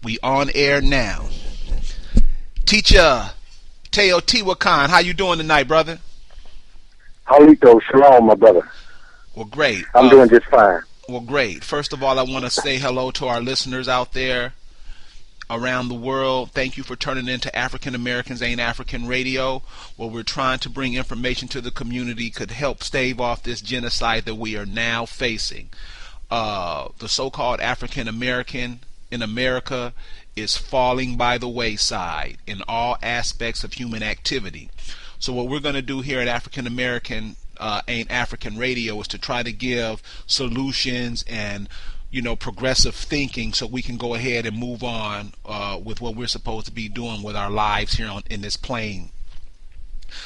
We on air now. Ticha, Teo Tiwa Khan, how you doing tonight, brother? Halito, shalom, my brother. Well, great. I'm doing just fine. Well, great. First of all, I want to say hello to our listeners out there around the world. Thank you for turning into African Americans Ain't African Radio, where we're trying to bring information to the community could help stave off this genocide that we are now facing. The so-called African American in America is falling by the wayside in all aspects of human activity. So what we're going to do here at African American Ain't African Radio is to try to give solutions and progressive thinking so we can go ahead and move on with what we're supposed to be doing with our lives here in this plane.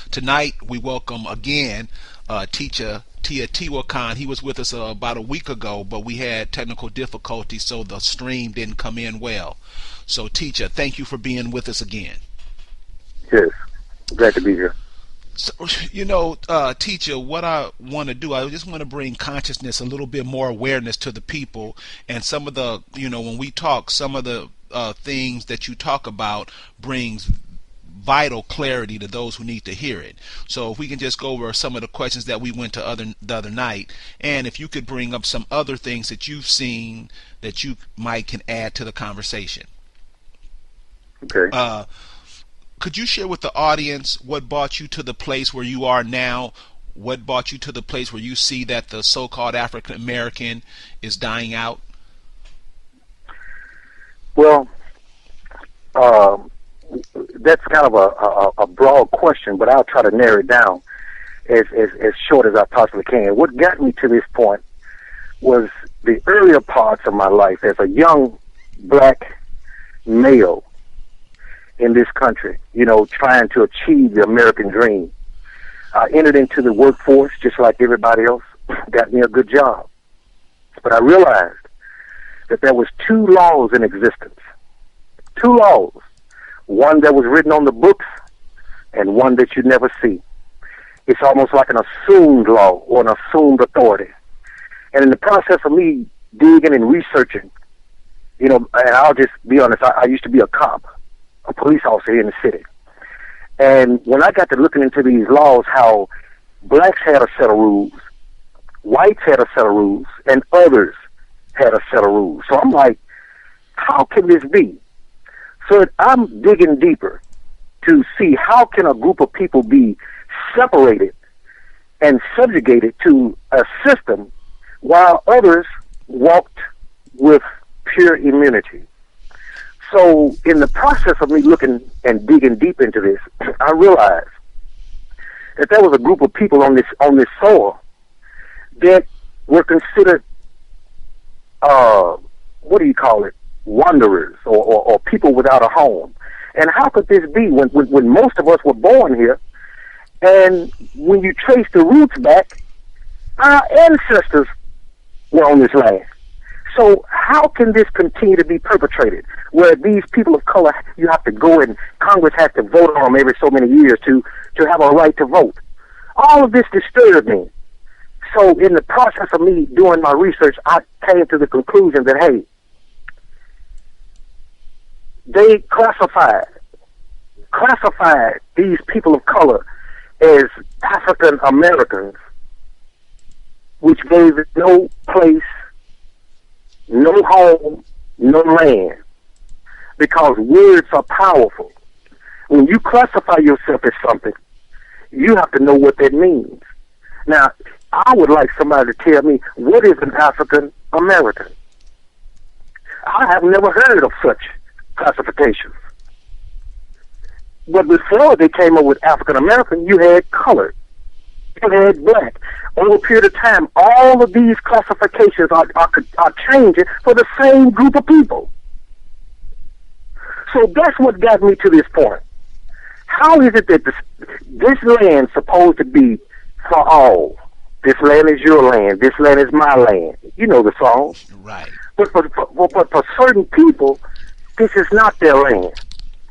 Tonight we welcome again Tiwa Khan. He was with us about a week ago, but we had technical difficulties, so the stream didn't come in well. So Ticha, thank you for being with us again. Yes, glad to be here. So, Ticha, what I want to do, I just want to bring consciousness, a little bit more awareness to the people, and some of the, when we talk, some of the things that you talk about brings vital clarity to those who need to hear it. So if we can just go over some of the questions that we went to the other night, and if you could bring up some other things that you've seen that you might can add to the conversation. Okay. Could you share with the audience what brought you to the place where you are now? What brought you to the place where you see that the so-called African American is dying out? Well, that's kind of a broad question, but I'll try to narrow it down as short as I possibly can. What got me to this point was the earlier parts of my life as a young black male in this country, trying to achieve the American dream. I entered into the workforce just like everybody else, got me a good job. But I realized that there was two laws in existence. Two laws. One that was written on the books and one that you never see. It's almost like an assumed law or an assumed authority. And in the process of me digging and researching, and I'll just be honest, I used to be a cop, a police officer here in the city. And when I got to looking into these laws, how blacks had a set of rules, whites had a set of rules, and others had a set of rules. So I'm like, how can this be? So I'm digging deeper to see how can a group of people be separated and subjugated to a system while others walked with pure immunity. So in the process of me looking and digging deep into this, I realized that there was a group of people on this soil that were considered, wanderers or people without a home. And how could this be when most of us were born here? And when you trace the roots back, our ancestors were on this land. So how can this continue to be perpetrated, where these people of color, you have to go and Congress has to vote on them every so many years to have a right to vote? All of this disturbed me. So in the process of me doing my research, I came to the conclusion that, hey, they classified these people of color as African Americans, which gave it no place, no home, no land, because words are powerful. When you classify yourself as something, you have to know what that means. Now, I would like somebody to tell me, what is an African American? I have never heard of such classifications. But before they came up with African American, you had colored, you had black. Over a period of time, all of these classifications are changing for the same group of people. So that's what got me to this point. How is it that this land is supposed to be for all? This land is your land. This land is my land. You know the song. Right. But for certain people, this is not their land.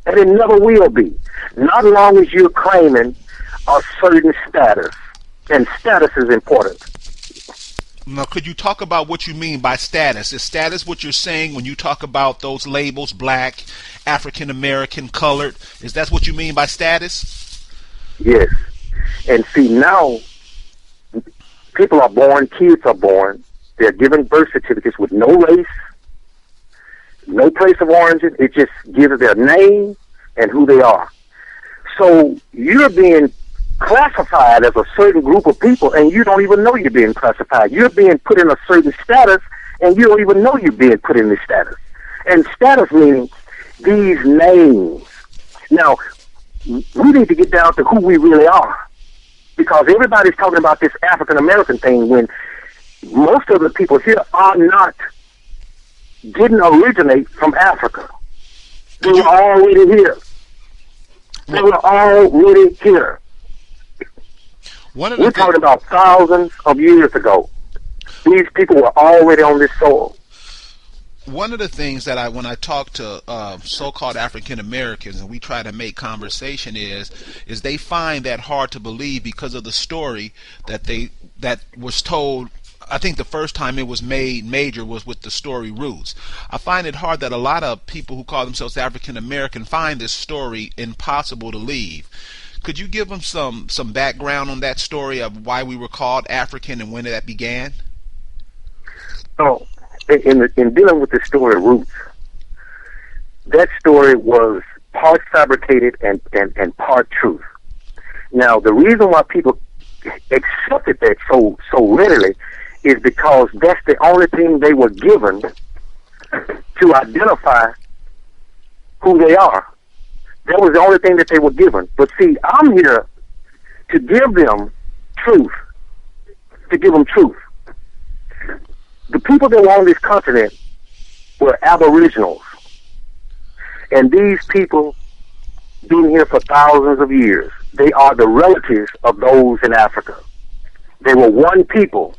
And it never will be. Not long as you're claiming a certain status. And status is important. Now, could you talk about what you mean by status? Is status what you're saying when you talk about those labels, black, African American, colored? Is that what you mean by status? Yes. And see, now people are born, kids are born, they're given birth certificates with no race, no place of origin. It just gives their name and who they are. So you're being classified as a certain group of people, and you don't even know you're being classified. You're being put in a certain status, and you don't even know you're being put in this status. And status meaning these names. Now, we need to get down to who we really are, because everybody's talking about this African American thing when most of the people here are not, didn't originate from Africa. They were already here. They were already here. We're talking about thousands of years ago. These people were already on this soil. One of the things that when I talk to so-called African Americans and we try to make conversation is they find that hard to believe because of the story that was told. I think the first time it was made major was with the story Roots. I find it hard that a lot of people who call themselves African American find this story impossible to leave. Could you give them some background on that story of why we were called African and when that began? So, in dealing with the story Roots, that story was part fabricated and part truth. Now, the reason why people accepted that so readily is because that's the only thing they were given to identify who they are. That was the only thing that they were given. But see, I'm here to give them truth, to give them truth. The people that were on this continent were aboriginals. And these people been here for thousands of years. They are the relatives of those in Africa. They were one people.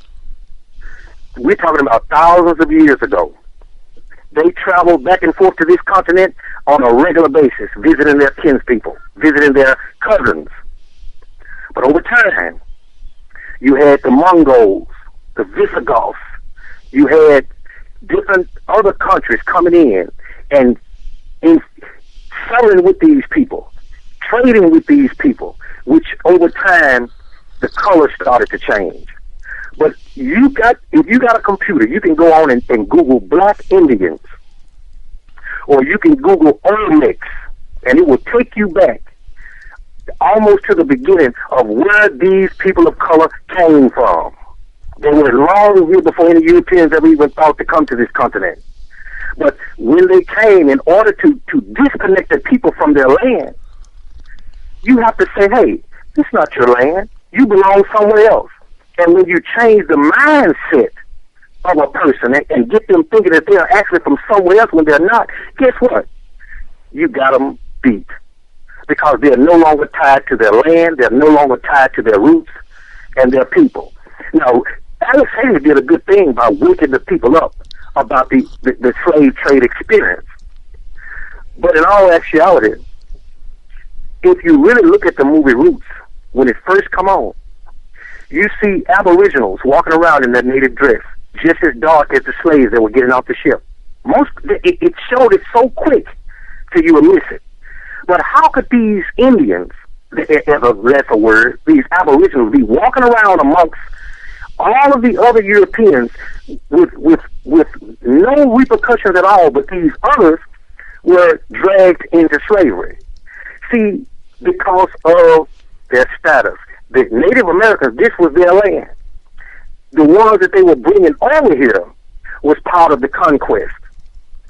We're talking about thousands of years ago. They traveled back and forth to this continent on a regular basis, visiting their kinspeople, visiting their cousins. But over time, you had the Mongols, the Visigoths, you had different other countries coming in and selling with these people, trading with these people, which over time, the color started to change. But if you got a computer, you can go on and Google Black Indians, or you can Google Olmecs, and it will take you back almost to the beginning of where these people of color came from. They were long here before any Europeans ever even thought to come to this continent. But when they came, in order to disconnect the people from their land, you have to say, hey, this is not your land. You belong somewhere else. And when you change the mindset of a person and get them thinking that they are actually from somewhere else when they're not, guess what? You got them beat. Because they're no longer tied to their land, they're no longer tied to their roots and their people. Now, Alex Haley did a good thing by waking the people up about the slave trade experience. But in all actuality, if you really look at the movie Roots, when it first come on, you see aboriginals walking around in their native dress, just as dark as the slaves that were getting off the ship. It showed it so quick till you would miss it. But how could these Indians, that's a word, these aboriginals be walking around amongst all of the other Europeans with no repercussions at all, but these others were dragged into slavery? See, because of their status. The Native Americans, this was their land. The ones that they were bringing over here was part of the conquest.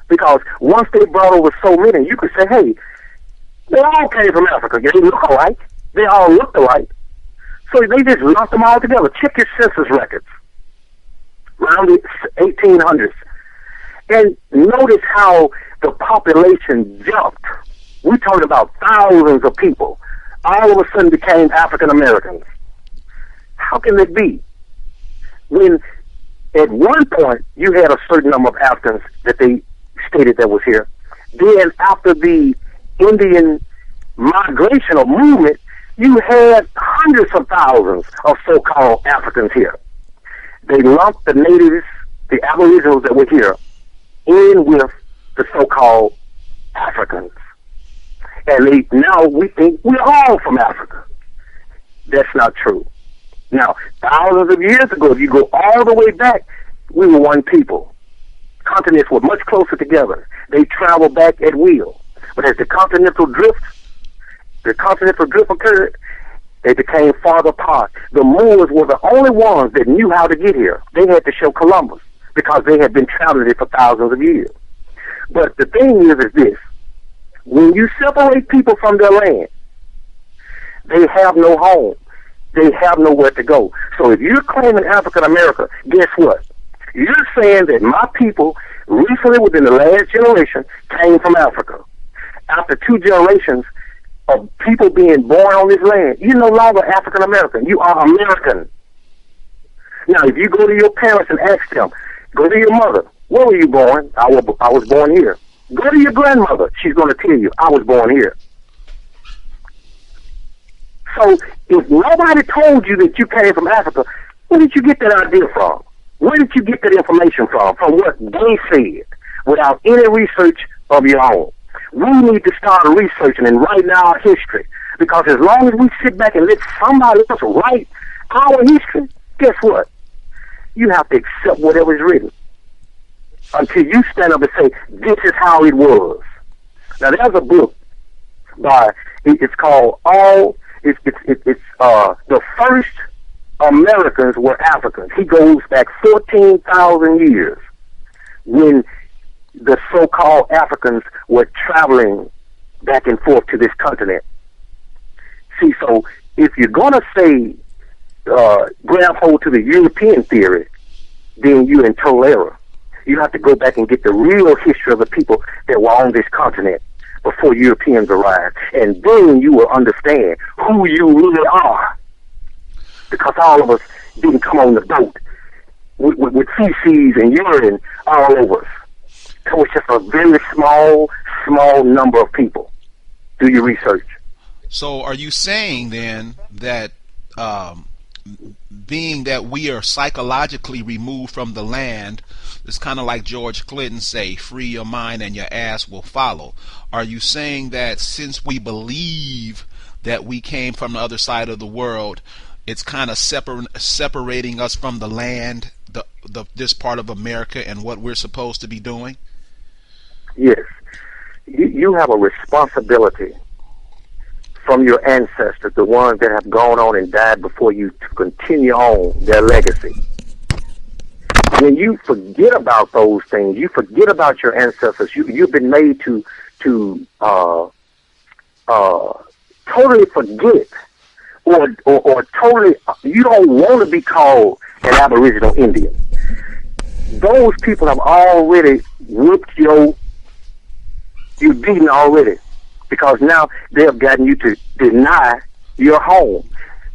Because once they brought over so many, you could say, hey, they all came from Africa. They look alike. They all looked alike. So they just lumped them all together. Check your census records around the 1800s. And notice how the population jumped. We're talking about thousands of people all of a sudden became African Americans. How can it be? When at one point you had a certain number of Africans that they stated that was here. Then after the Indian migration or movement, you had hundreds of thousands of so-called Africans here. they lumped the natives, the aboriginals that were here, in with the so-called Africans. And now we think we're all from Africa. That's not true. Now, thousands of years ago, if you go all the way back, we were one people. Continents were much closer together. They traveled back at will. But as the continental drift occurred, they became farther apart. The Moors were the only ones that knew how to get here. They had to show Columbus because they had been traveling it for thousands of years. But the thing is this. When you separate people from their land, they have no home. They have nowhere to go. So if you're claiming African America, guess what? You're saying that my people, recently within the last generation, came from Africa. After 2 generations of people being born on this land, you're no longer African American. You are American. Now, if you go to your parents and ask them, go to your mother, where were you born? I was born here. Go to your grandmother. She's going to tell you, I was born here. So if nobody told you that you came from Africa, where did you get that idea from? Where did you get that information from? From what they said, without any research of your own. We need to start researching and writing our history. Because as long as we sit back and let somebody else write our history, guess what? You have to accept whatever is written. Until you stand up and say, this is how it was. Now, there's a book it's called The First Americans Were Africans. He goes back 14,000 years when the so-called Africans were traveling back and forth to this continent. See, so if you're going to say, grab hold to the European theory, then you're in total error. You have to go back and get the real history of the people that were on this continent before Europeans arrived. And then you will understand who you really are. Because all of us didn't come on the boat with feces and urine all over us. It was just a very small number of people. Do your research. So are you saying then that being that we are psychologically removed from the land, it's kind of like George Clinton say, free your mind and your ass will follow. Are you saying that since we believe that we came from the other side of the world, it's kind of separating us from the land, this part of America, and what we're supposed to be doing? Yes. You have a responsibility from your ancestors, the ones that have gone on and died before you, to continue on their legacy. When you forget about those things, you forget about your ancestors. You've been made to totally forget, or totally, you don't want to be called an Aboriginal Indian. Those people have already whooped you're beaten already, because now they have gotten you to deny your home,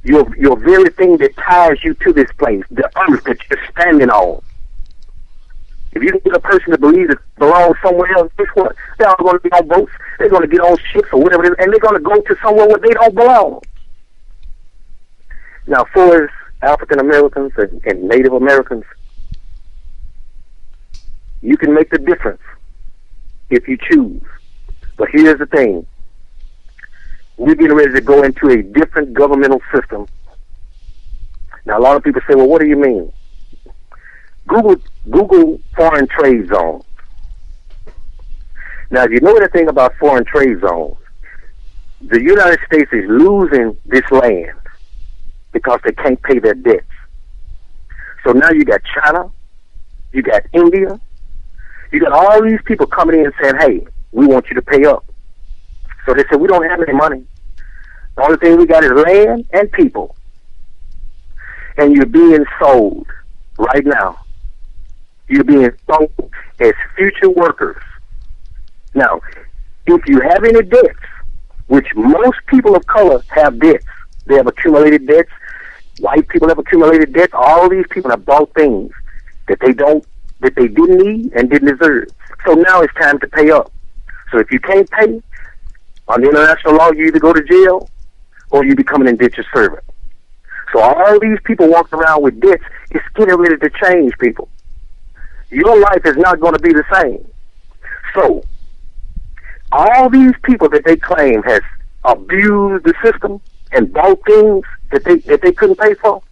your very thing that ties you to this place, the earth that you're standing on. If you can get a person to believe it belongs somewhere else, guess what? They're all going to be on boats, they're going to get on ships or whatever it is, and they're going to go to somewhere where they don't belong. Now, for us, African Americans and Native Americans, you can make the difference if you choose. But here's the thing. We're getting ready to go into a different governmental system. Now, a lot of people say, well, what do you mean? Google foreign trade zones. Now, if you know anything about foreign trade zones, the United States is losing this land because they can't pay their debts. So now you got China, you got India, you got all these people coming in and saying, hey, we want you to pay up. So they said, we don't have any money. The only thing we got is land and people. And you're being sold right now. You're being sold as future workers. Now, if you have any debts, which most people of color have debts, they have accumulated debts, white people have accumulated debts, all these people have bought things that they didn't need and didn't deserve. So now it's time to pay up. So if you can't pay, under international law, you either go to jail or you become an indentured servant. So all these people walking around with debts It's getting ready to change, people. Your life is not going to be the same. So, all these people that they claim has abused the system and bought things that they couldn't pay for,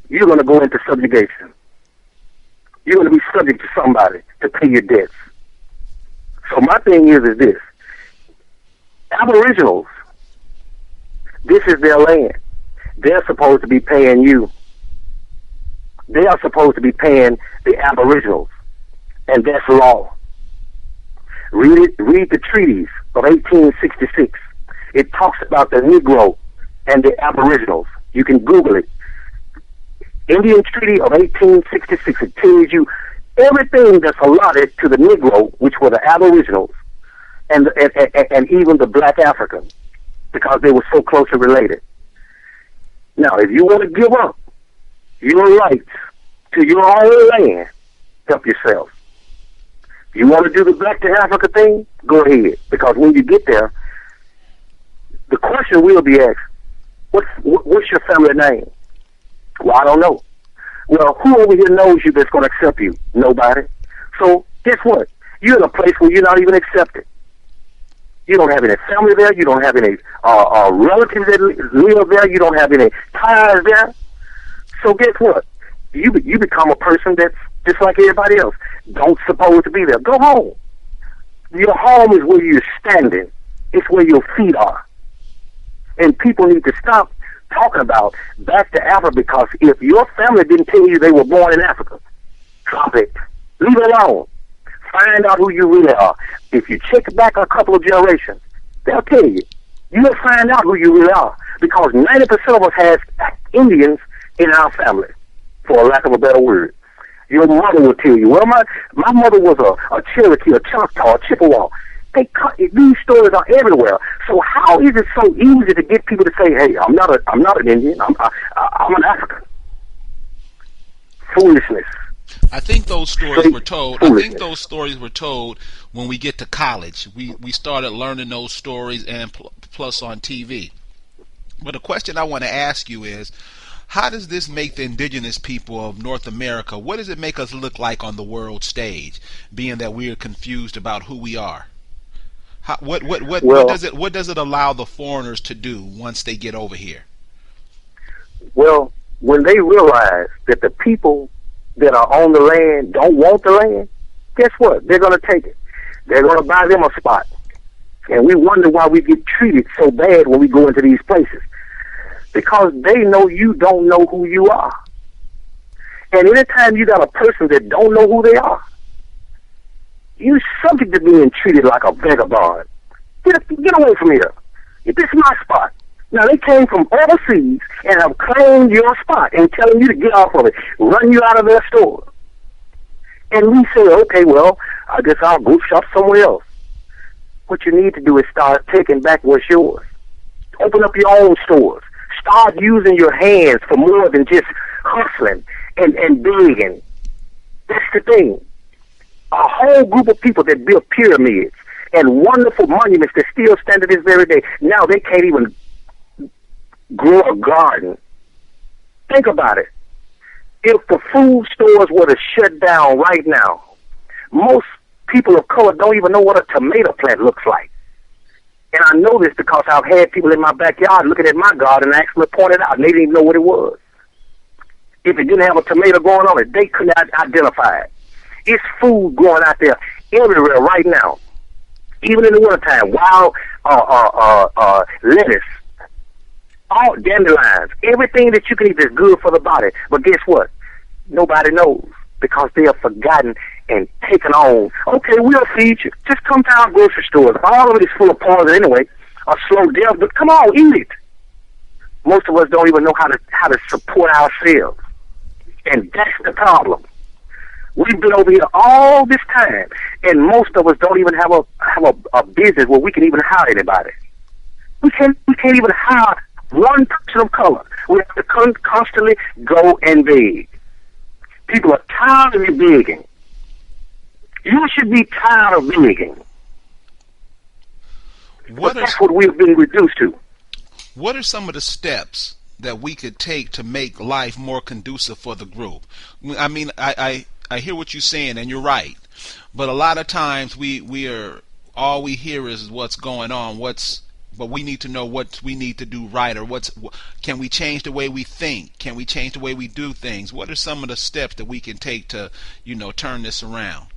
you're going to go into subjugation. You're going to be subject to somebody to pay your debts. So my thing is this. Aboriginals, this is their land. They're supposed to be paying you. They are supposed to be paying the Aboriginals. And that's law. Read the treaties of 1866. It talks about the Negro and the Aboriginals. You can Google it. Indian Treaty of 1866. It tells you everything that's allotted to the Negro, which were the Aboriginals, and even the Black Africans, because they were so closely related. Now, if you want to give up your rights to your own land, help yourself. You want to do the Back to Africa thing? Go ahead, because when you get there, the question will be asked, what's your family name? Well, I don't know. Well, who over here knows you that's going to accept you? Nobody. So, guess what? You're in a place where you're not even accepted. You don't have any family there. You don't have any relatives that live there. You don't have any ties there. So, guess what? You become a person that's just like everybody else. Don't supposed to be there. Go home. Your home is where you're standing. It's where your feet are. And people need to stop talking about back to Africa, because if your family didn't tell you they were born in Africa, drop it. Leave it alone. Find out who you really are. If you check back a couple of generations, they'll tell you. You'll find out who you really are, because 90% of us has Indians in our family, for a lack of a better word. Your mother will tell you, well, my mother was a Cherokee, a Choctaw, a Chippewa. These stories are everywhere. So how is it so easy to get people to say, "Hey, I'm not an Indian. I'm an African"? Foolishness. I think those stories were told. I think those stories were told when we get to college. We started learning those stories, and plus on TV. But the question I want to ask you is, how does this make the indigenous people of North America? What does it make us look like on the world stage, being that we are confused about who we are? What does it allow the foreigners to do once they get over here? Well, when they realize that the people that are on the land don't want the land, guess what? They're going to take it. They're going to buy them a spot. And we wonder why we get treated so bad when we go into these places. Because they know you don't know who you are. And anytime you got a person that don't know who they are, you're subject to being treated like a vagabond. Get away from here. This is my spot. Now, they came from overseas and have claimed your spot and telling you to get off of it, run you out of their store. And we say, okay, well, I guess I'll go shop somewhere else. What you need to do is start taking back what's yours. Open up your own stores. Start using your hands for more than just hustling and begging. That's the thing. A whole group of people that built pyramids and wonderful monuments that still stand to this very day, now they can't even grow a garden. Think about it. If the food stores were to shut down right now, most people of color don't even know what a tomato plant looks like. And I know this because I've had people in my backyard looking at my garden and actually pointed out, and they didn't even know what it was. If it didn't have a tomato growing on it, they couldn't identify it. It's food growing out there everywhere right now. Even in the wintertime, wild lettuce, all dandelions, everything that you can eat is good for the body. But guess what? Nobody knows, because they have forgotten and taken on. Okay, we'll feed you. Just come to our grocery stores. All of it is full of poison anyway. A slow death, but come on, eat it. Most of us don't even know how to support ourselves, and that's the problem. We've been over here all this time, and most of us don't even have a business where we can even hire anybody. We can't even hire one person of color. We have to constantly go and beg. People are tired of you begging. You should be tired of begging. But that's what we've been reduced to. What are some of the steps that we could take to make life more conducive for the group? I mean, I hear what you're saying, and you're right. But a lot of times we are, all we hear is what's going on, but we need to know what we need to do right, or can we change the way we think? Can we change the way we do things? What are some of the steps that we can take to, turn this around?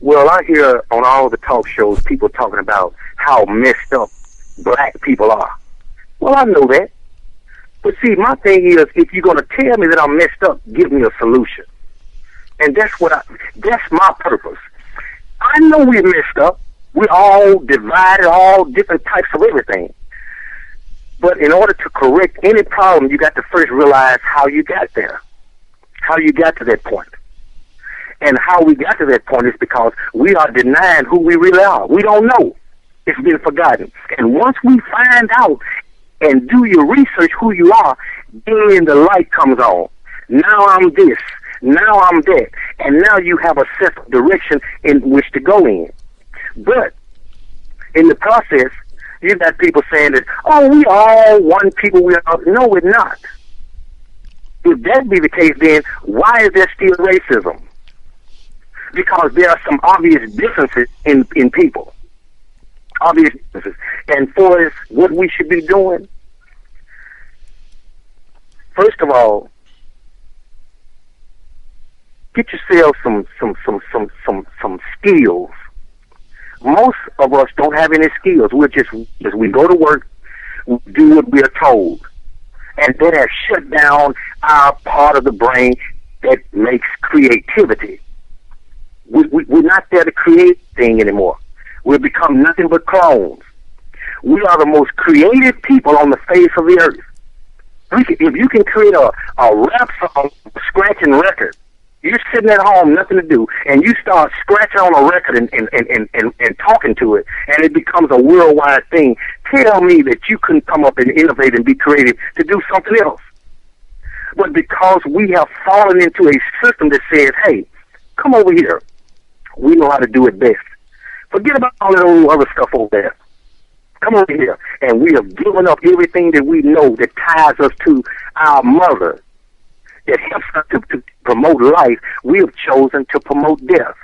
Well, I hear on all the talk shows people talking about how messed up black people are. Well, I know that. But see, my thing is, if you're going to tell me that I'm messed up, give me a solution. And that's my purpose. I know we're messed up. We're all divided, all different types of everything. But in order to correct any problem, you got to first realize how you got there, how you got to that point. And how we got to that point is because we are denying who we really are. We don't know. It's been forgotten. And once we find out and do your research who you are, then the light comes on. Now I'm this. Now I'm that. And now you have a sense of direction in which to go in. But in the process, you got people saying that, oh, we all one people. No, we're not. If that be the case, then why is there still racism? Because there are some obvious differences in people. Obvious differences. And for us, what we should be doing, first of all, get yourself some skills. Most of us don't have any skills. We go to work, we do what we are told. And that has shut down our part of the brain that makes creativity. We're not there to create things anymore. We've become nothing but clones. We are the most creative people on the face of the earth. If you can create a rap song, scratching record, you're sitting at home, nothing to do, and you start scratching on a record and talking to it, and it becomes a worldwide thing. Tell me that you couldn't come up and innovate and be creative to do something else. But because we have fallen into a system that says, hey, come over here. We know how to do it best. Forget about all that old other stuff over there. Come over here. And we have given up everything that we know that ties us to our mother, that helps us to promote life. We have chosen to promote death.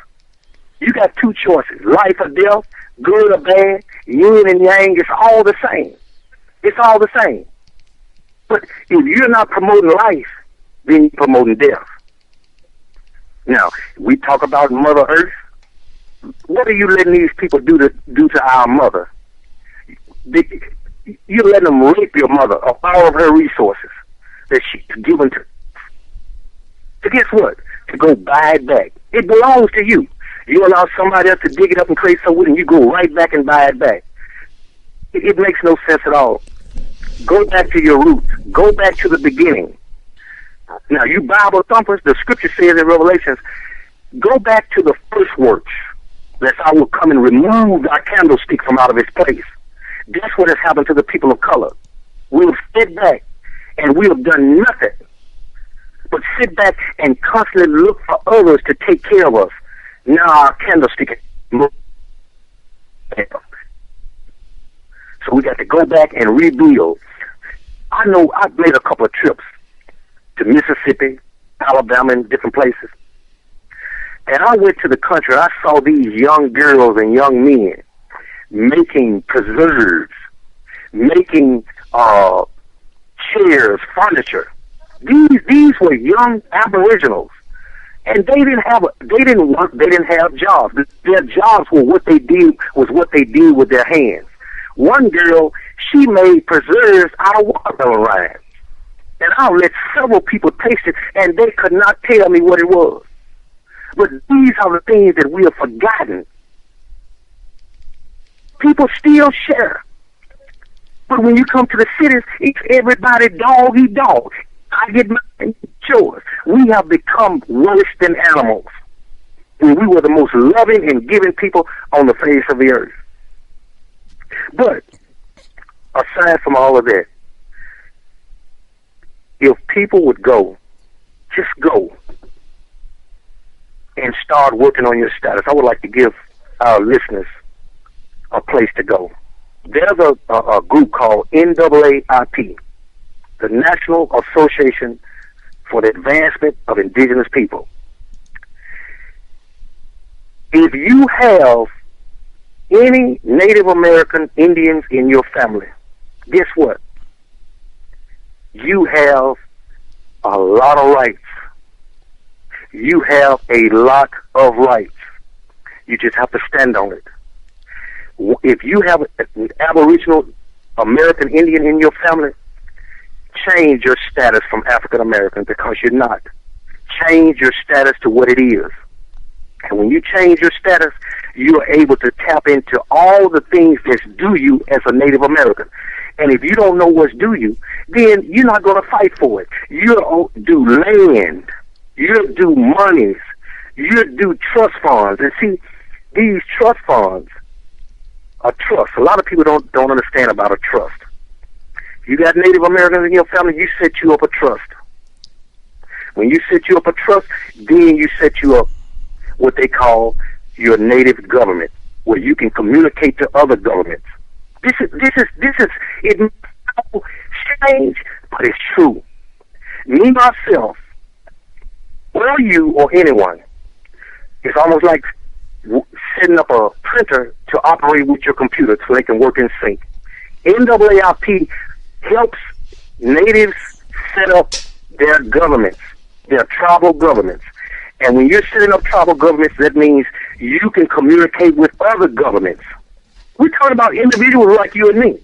You got two choices, life or death, good or bad, yin and yang. It's all the same. It's all the same. But if you're not promoting life, then you're promoting death. Now, we talk about Mother Earth. What are you letting these people do to our mother? You're letting them rape your mother of all of her resources that she's given to guess what? To go buy it back. It belongs to you. You allow somebody else to dig it up and create something with it, and you go right back and buy it back. It makes no sense at all. Go back to your roots. Go back to the beginning. Now, you Bible thumpers, the scripture says in Revelations, go back to the first works, lest I will come and remove our candlestick from out of its place. That's what has happened to the people of color. We've sit back, and we have done nothing but sit back and constantly look for others to take care of us. Now our candlestick is so we got to go back and rebuild. I know I've made a couple of trips to Mississippi, Alabama, and different places. And I went to the country, I saw these young girls and young men making preserves, making chairs, furniture. These were young aboriginals, and they didn't have jobs. Their jobs were what they did with their hands. One girl, she made preserves out of watermelon rinds. And I let several people taste it, and they could not tell me what it was. But these are the things that we have forgotten. People still share. But when you come to the cities, it's everybody dog eat dog. I get mine, yours. We have become worse than animals. And we were the most loving and giving people on the face of the earth. But aside from all of that, if people would go, just go, and start working on your status, I would like to give our listeners a place to go. There's a group called NAAIP, the National Association for the Advancement of Indigenous People. If you have any Native American Indians in your family, guess what? You have a lot of rights. You have a lot of rights. You just have to stand on it. If you have an Aboriginal American Indian in your family, change your status from African American, because you're not. Change your status to what it is. And when you change your status, you are able to tap into all the things that's due you as a Native American. And if you don't know what's due you, then you're not going to fight for it. You're due land. You're due monies. You're due trust funds. And see, these trust funds are trust. A lot of people don't understand about a trust. You got Native Americans in your family, you set you up a trust. When you set you up a trust, then you set you up what they call your native government, where you can communicate to other governments. This is it may sound strange, but it's true. Me myself, or you, or anyone, it's almost like setting up a printer to operate with your computer so they can work in sync. NAAIP helps natives set up their governments, their tribal governments. And when you're setting up tribal governments, that means you can communicate with other governments. We're talking about individuals like you and me.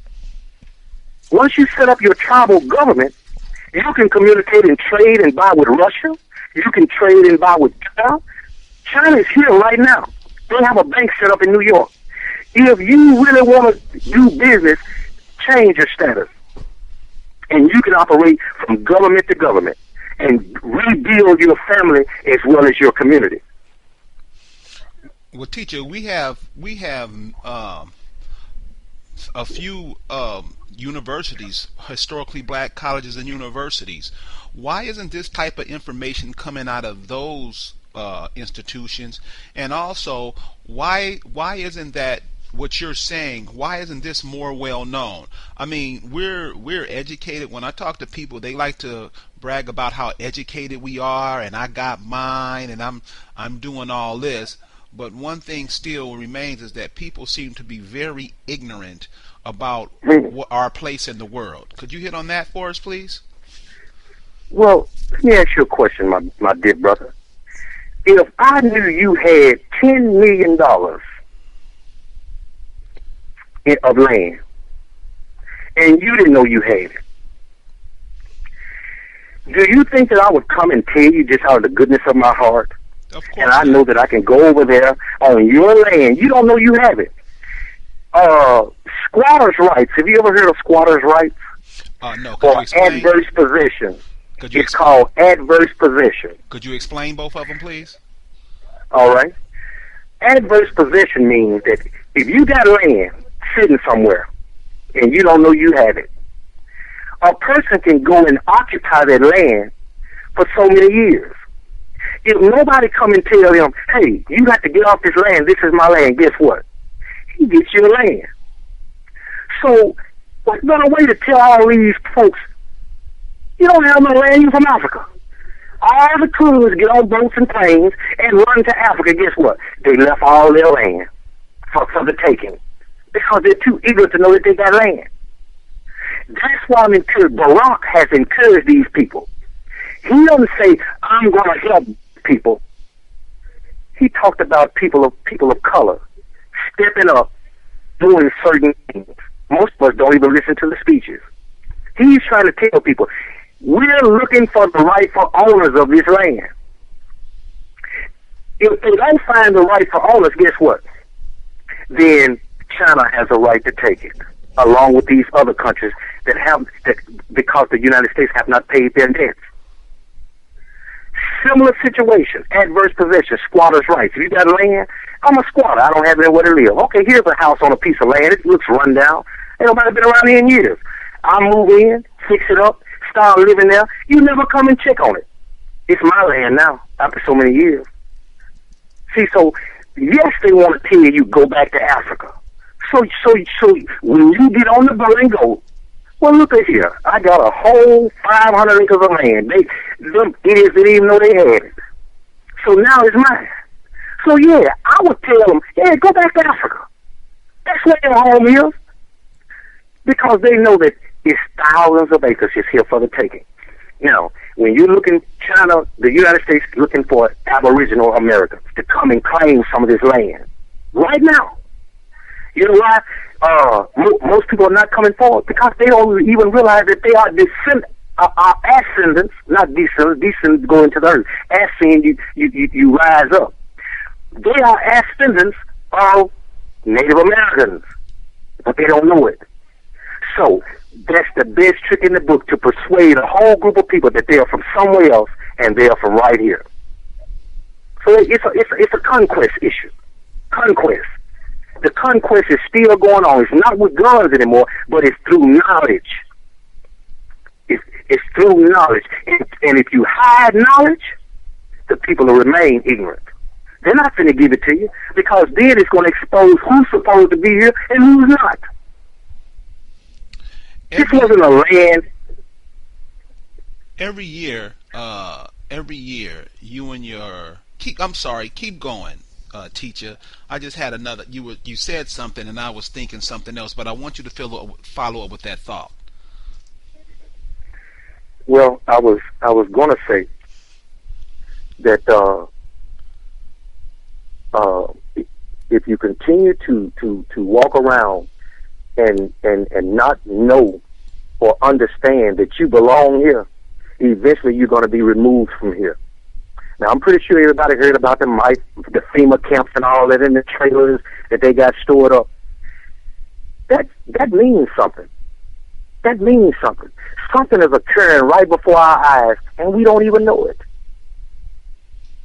Once you set up your tribal government, you can communicate and trade and buy with Russia. You can trade and buy with China. China is here right now. They have a bank set up in New York. If you really want to do business, change your status. And you can operate from government to government and rebuild your family as well as your community. Well, teacher, we have a few universities, historically black colleges and universities. Why isn't this type of information coming out of those institutions? And also, why isn't that what you're saying? Why isn't this more well known? I mean, we're educated. When I talk to people, they like to brag about how educated we are, and I got mine, and I'm doing all this. But one thing still remains is that people seem to be very ignorant about our place in the world. Could you hit on that for us, please? Well, let me ask you a question, my dear brother. If I knew you had $10 million of land, and you didn't know you had it, do you think that I would come and tell you just out of the goodness of my heart? Of course. And I know that I can go over there on your land. You don't know you have it. Squatters' rights. Have you ever heard of squatters' rights? No. Or adverse possession. It's called adverse possession. Could you explain both of them, please? All right. Adverse possession means that if you got land sitting somewhere and you don't know you have it, a person can go and occupy that land for so many years. If nobody come and tell him, hey, you got to get off this land, this is my land, guess what? He gets your land. So what's better way to tell all these folks, you don't have no land, you're from Africa. All the crews get on boats and planes and run to Africa, guess what? They left all their land for the taking because they're too eager to know that they got land. That's why I'm encouraged. Barack has encouraged these people. He doesn't say, I'm going to help people. He talked about people of color stepping up, doing certain things. Most of us don't even listen to the speeches. He's trying to tell people, we're looking for the rightful owners of this land. If they don't find the rightful owners, guess what? Then China has a right to take it, along with these other countries that because the United States have not paid their debts. Similar situation, adverse possession, squatters' rights. If you got land, I'm a squatter. I don't have anywhere to live. Okay, here's a house on a piece of land. It looks run down. Ain't nobody been around here in years. I move in, fix it up, start living there. You never come and check on it. It's my land now after so many years. See, so yes, they want to tell you go back to Africa. So when you get on the boat and go, Well, look at here. I got a whole 500 acres of land. Them idiots didn't even know they had it. So now it's mine. So yeah, I would tell them, yeah, go back to Africa. That's where your home is. Because they know that it's thousands of acres just here for the taking. Now, when you're looking, China, the United States looking for Aboriginal Americans to come and claim some of this land. Right now. You know why? Most people are not coming forward because they don't even realize that they are ascendants, not descendants go into the earth. Ascend, you rise up. They are ascendants of Native Americans, but they don't know it. So that's the best trick in the book to persuade a whole group of people that they are from somewhere else and they are from right here. So it's a conquest issue. Conquest. The conquest is still going on. It's not with guns anymore, but it's through knowledge. It's through knowledge. And if you hide knowledge, the people will remain ignorant. They're not going to give it to you because then it's going to expose who's supposed to be here and who's not. This wasn't a land. Every year, you and your keep going, Ticha. I just had another. You said something, and I was thinking something else, but I want you to follow up with that thought. Well, I was going to say that if you continue to walk around and not know or understand that you belong here, eventually you're going to be removed from here. Now, I'm pretty sure everybody heard about the FEMA camps and all that in the trailers that they got stored up. That means something. That means something. Something is occurring right before our eyes, and we don't even know it.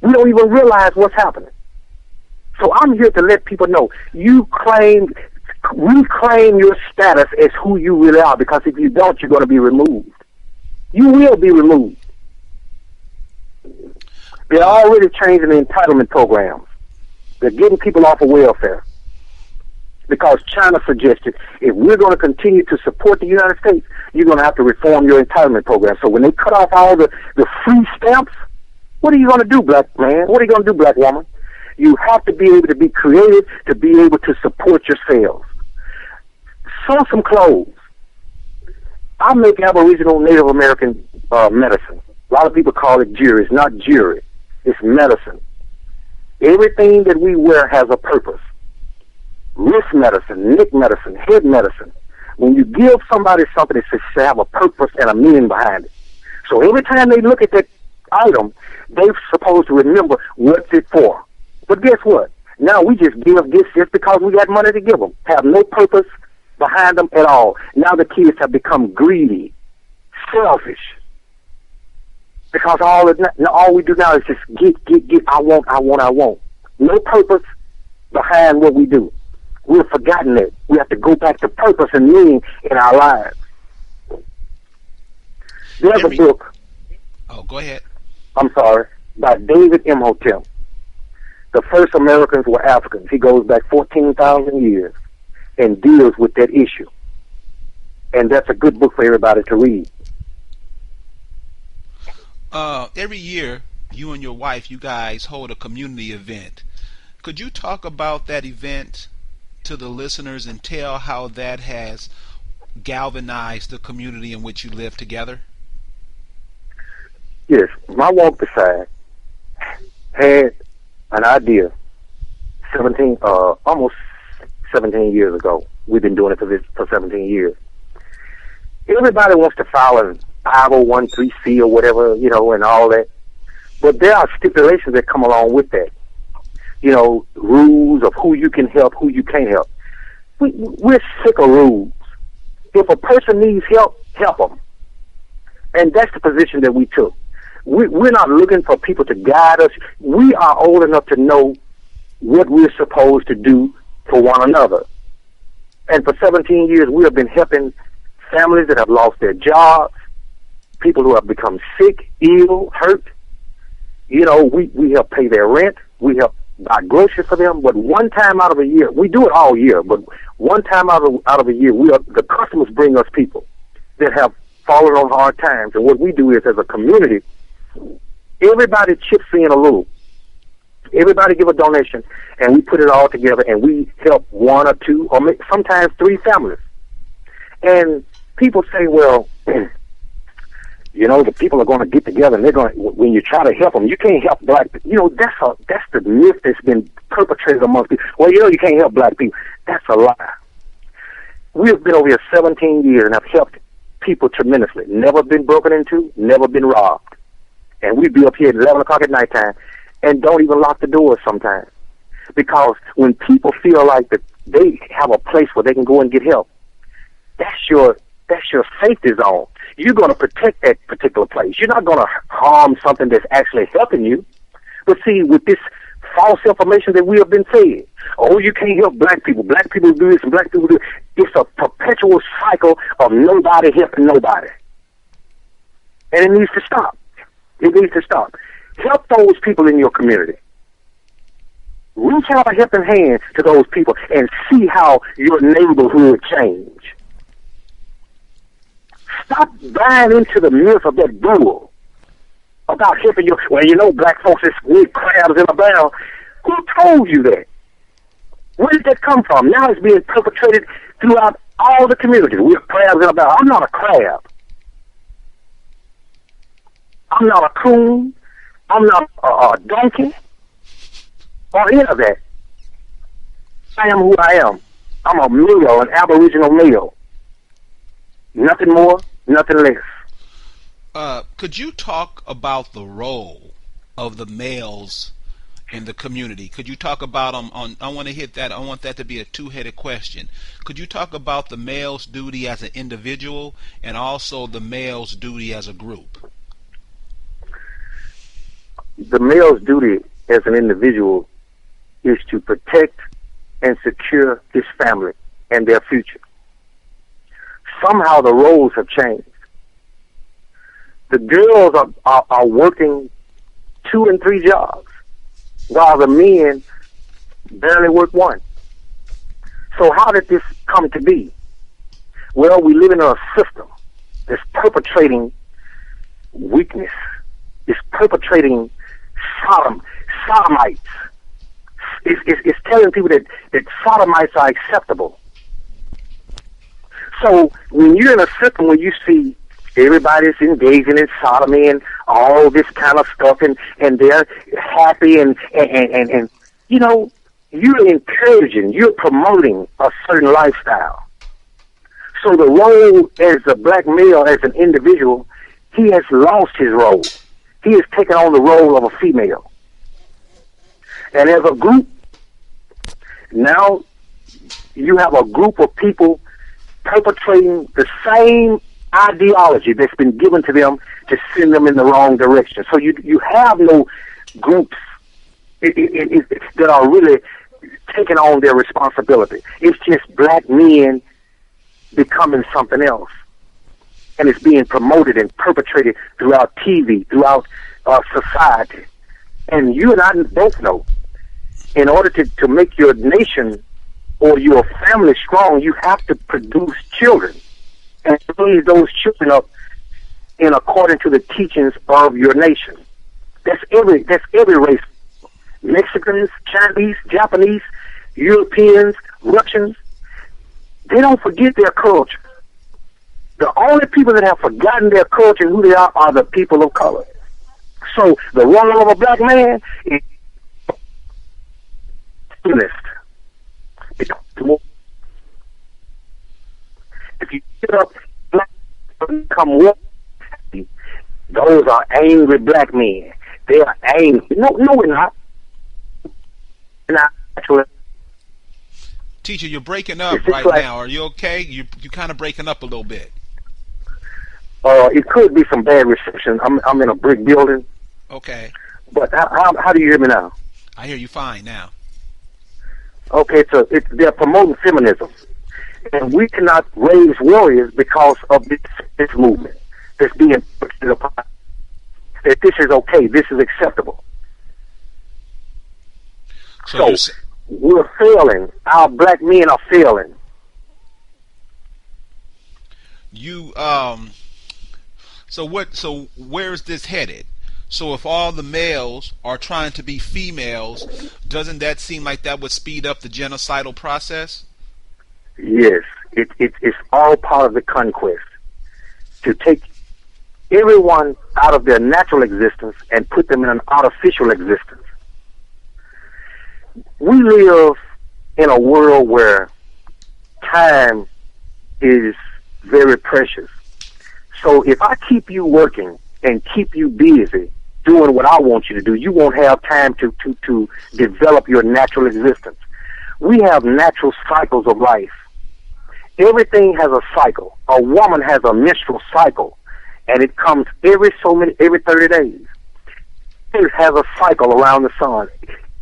We don't even realize what's happening. So I'm here to let people know, reclaim your status as who you really are, because if you don't, you're going to be removed. You will be removed. They're already changing the entitlement programs. They're getting people off of welfare. Because China suggested, if we're going to continue to support the United States, you're going to have to reform your entitlement program. So when they cut off all the free stamps, what are you going to do, black man? What are you going to do, black woman? You have to be able to be creative to be able to support yourselves. Sew some clothes. I make Aboriginal Native American medicine. A lot of people call it jewelry. It's not jewelry. It's medicine. Everything that we wear has a purpose. Wrist medicine, neck medicine, head medicine. When you give somebody something, it should have a purpose and a meaning behind it. So every time they look at that item, they're supposed to remember what's it for. But guess what? Now we just give gifts just because we got money to give them. Have no purpose behind them at all. Now the kids have become greedy, selfish. Because all we do now is just get, I want. No purpose behind what we do. We've forgotten it. We have to go back to purpose and meaning in our lives. There's a book. Oh, go ahead. I'm sorry. By David Imhotep. The first Americans were Africans. He goes back 14,000 years and deals with that issue. And that's a good book for everybody to read. Every year, you and your wife, you guys hold a community event. Could you talk about that event to the listeners and tell how that has galvanized the community in which you live together? Yes, my walk beside had an idea almost 17 years ago. We've been doing it for 17 years. Everybody wants to file a 501(c) or whatever, and all that. But there are stipulations that come along with that. Rules of who you can help, who you can't help. We're sick of rules. If a person needs help, help them. And that's the position that we took. We're not looking for people to guide us. We are old enough to know what we're supposed to do for one another. And for 17 years, we have been helping families that have lost their jobs, people who have become sick, ill, hurt. We help pay their rent. We help buy groceries for them. But one time out of a year, we do it all year, but one time out of a year, the customers bring us people. that have fallen on hard times. And what we do is, as a community, everybody chips in a little. Everybody give a donation, and we put it all together, and we help one or two or sometimes three families. And people say, well, you know, the people are going to get together, and they're going. When you try to help them, you can't help black people. You know, that's the myth that's been perpetrated amongst people. Well, you know, you can't help black people. That's a lie. We have been over here 17 years and have helped people tremendously. Never been broken into, never been robbed. And we'd be up here at 11 o'clock at nighttime and don't even lock the doors sometimes. Because when people feel like that they have a place where they can go and get help, that's your safety zone. You're going to protect that particular place. You're not going to harm something that's actually helping you. But see, with this false information that we have been fed, oh, you can't help black people. Black people do this and black people do it. It's a perpetual cycle of nobody helping nobody. And it needs to stop. It needs to stop. Help those people in your community. Reach out a helping hand to those people and see how your neighborhood change. Stop buying into the myth of that bull about helping you. Well, you know, black folks is with crabs in a barrel. Who told you that? Where did that come from? Now it's being perpetrated throughout all the communities. We're crabs in a barrel. I'm not a crab. I'm not a coon. I'm not a donkey or any of that. I am who I am. I'm a male, an aboriginal male. Nothing more, nothing less. Could you talk about the role of the males in the community? Could you talk about them I want to hit that. I want that to be a two-headed question. Could you talk about the male's duty as an individual and also the male's duty as a group? The male's duty as an individual is to protect and secure his family and their future. Somehow the roles have changed. The girls are working 2 and 3 jobs, while the men barely work one. So how did this come to be? Well, we live in a system that's perpetrating weakness. It's perpetrating sodomites. It's telling people that sodomites are acceptable. So when you're in a system where you see everybody's engaging in sodomy and all this kind of stuff, and they're happy and you know, you're encouraging, you're promoting a certain lifestyle. So the role as a black male, as an individual, he has lost his role. He has taken on the role of a female. And as a group, now you have a group of people perpetrating the same ideology that's been given to them to send them in the wrong direction. So you have no groups that are really taking on their responsibility. It's just black men becoming something else. And it's being promoted and perpetrated throughout TV, throughout society. And you and I both know, in order to make your nation or your family strong, you have to produce children and raise those children up in according to the teachings of your nation. That's every race. Mexicans, Chinese, Japanese, Europeans, Russians, they don't forget their culture. The only people that have forgotten their culture and who they are the people of color. So the role of a black man is honest. If you get up, black come walk, those are angry black men. They are angry. No, we're not. We're not actually. Teacher, you're breaking up right now. Are you okay? You're kind of breaking up a little bit. It could be some bad reception. I'm in a brick building. Okay. But how do you hear me now? I hear you fine now. Okay, so they're promoting feminism. And we cannot raise warriors because of this movement that's being put upon. That this is okay, this is acceptable. So we're failing. Our black men are failing. You so what? So where's this headed? So if all the males are trying to be females, doesn't that seem like that would speed up the genocidal process? Yes, it's all part of the conquest to take everyone out of their natural existence and put them in an artificial existence. We live in a world where time is very precious. So if I keep you working and keep you busy doing what I want you to do, you won't have time to develop your natural existence. We have natural cycles of life. Everything has a cycle. A woman has a menstrual cycle, and it comes every 30 days. It has a cycle around the sun.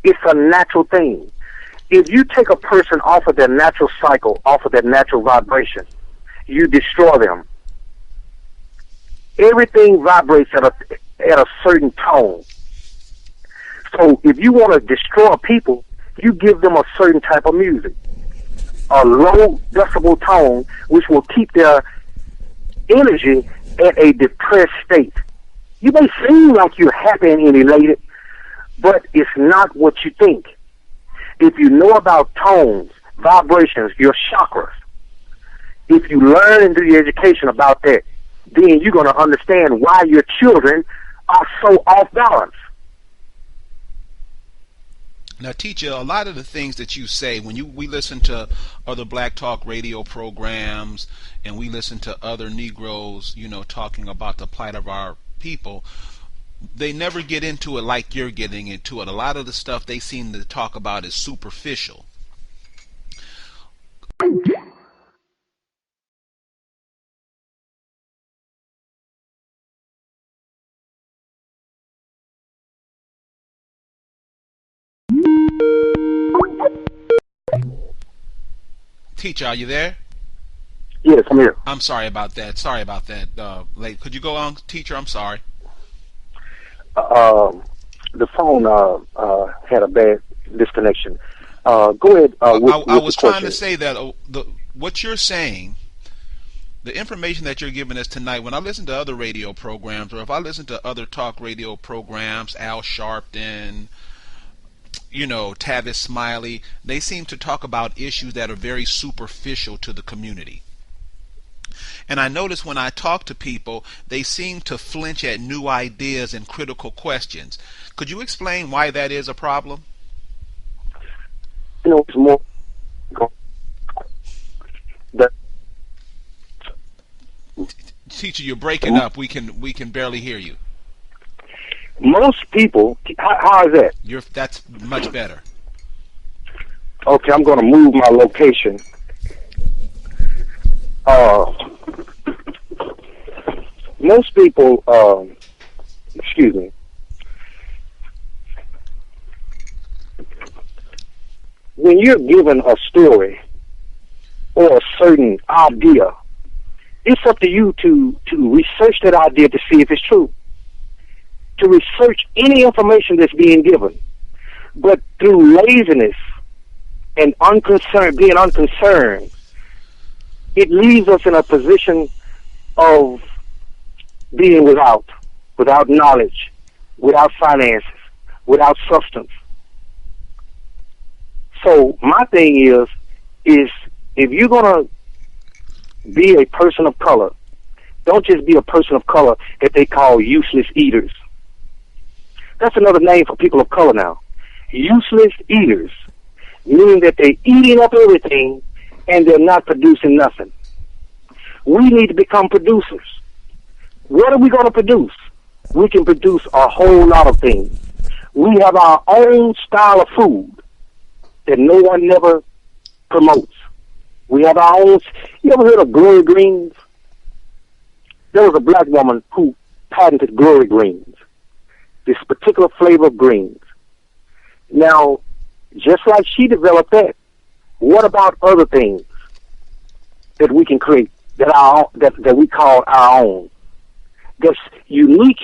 It's a natural thing. If you take a person off of their natural cycle, off of their natural vibration, you destroy them. Everything vibrates at a certain tone. So if you want to destroy people, you give them a certain type of music, a low decibel tone, which will keep their energy at a depressed state. You may seem like you're happy and elated, but it's not what you think. If you know about tones, vibrations, your chakras, if you learn and do your education about that, then you're going to understand why your children are so off balance. Now, Ticha, a lot of the things that you say when we listen to other Black Talk radio programs and we listen to other Negroes, talking about the plight of our people, they never get into it like you're getting into it. A lot of the stuff they seem to talk about is superficial. Teacher, are you there? Yes, I'm here. I'm sorry about that. Late. Could you go on, teacher? I'm sorry. The phone had a bad disconnection. Go ahead with I was the trying to question. say that what you're saying, the information that you're giving us tonight, when I listen to other radio programs, or if I listen to other talk radio programs, Al Sharpton, Tavis Smiley, they seem to talk about issues that are very superficial to the community. And I notice when I talk to people, they seem to flinch at new ideas and critical questions. Could you explain why that is a problem? It's more that Teacher, you're breaking up. We can barely hear you. most people. How is that? That's much better. Okay, I'm going to move my location. Uh, most people. Excuse me. When you're given a story or a certain idea, it's up to you to research that idea to see if it's true. To research any information that's being given. But through laziness and being unconcerned, it leaves us in a position of being without knowledge, without finances, without substance. So my thing is if you're going to be a person of color, don't just be a person of color that they call useless eaters. That's another name for people of color now. Useless eaters, meaning that they're eating up everything and they're not producing nothing. We need to become producers. What are we going to produce? We can produce a whole lot of things. We have our own style of food that no one never promotes. We have our own. You ever heard of glory greens? There was a black woman who patented glory greens, this particular flavor of greens. Now, just like she developed that, what about other things that we can create that we call our own, that's unique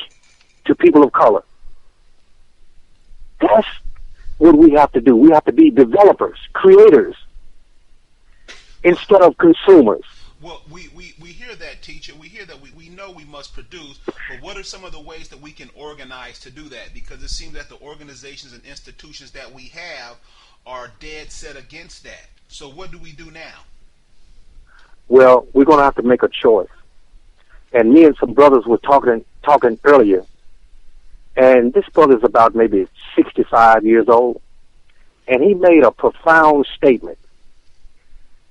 to people of color? That's what we have to do. We have to be developers, creators, instead of consumers. Well, we hear that, teacher. We hear that we know we must produce, but what are some of the ways that we can organize to do that? Because it seems that the organizations and institutions that we have are dead set against that. So what do we do now? Well, we're going to have to make a choice. And me and some brothers were talking earlier, and this brother's about maybe 65 years old, and he made a profound statement.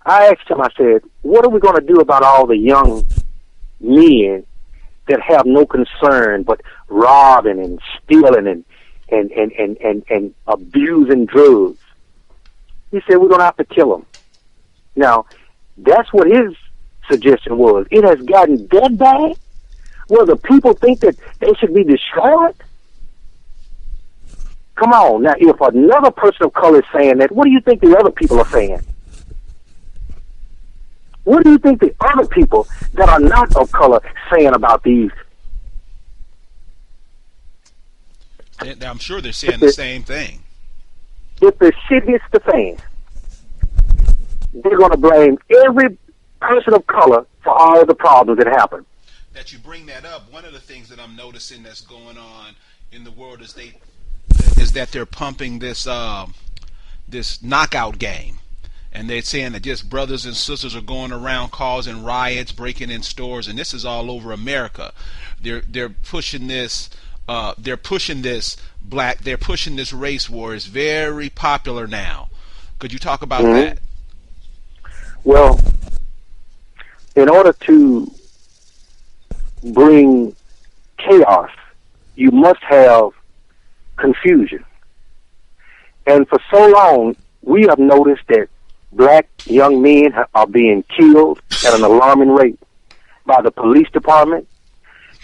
I asked him, I said, what are we going to do about all the young men that have no concern but robbing and stealing and abusing drugs? He said, we're going to have to kill them. Now, that's what his suggestion was. It has gotten that bad where the people think that they should be destroyed? Come on. Now, if another person of color is saying that, what do you think the other people are saying? What do you think the other people that are not of color saying about these? I'm sure they're saying the same thing. If the shit hits the fan, they're going to blame every person of color for all the problems that happen. That you bring that up, one of the things that I'm noticing that's going on in the world is that they're pumping this this knockout game, and they're saying that just brothers and sisters are going around causing riots, breaking in stores, and this is all over America. They're pushing this. They're pushing this race war. It's very popular now. Could you talk about that? Well, in order to bring chaos, you must have confusion. And for so long, we have noticed that black young men are being killed at an alarming rate by the police department,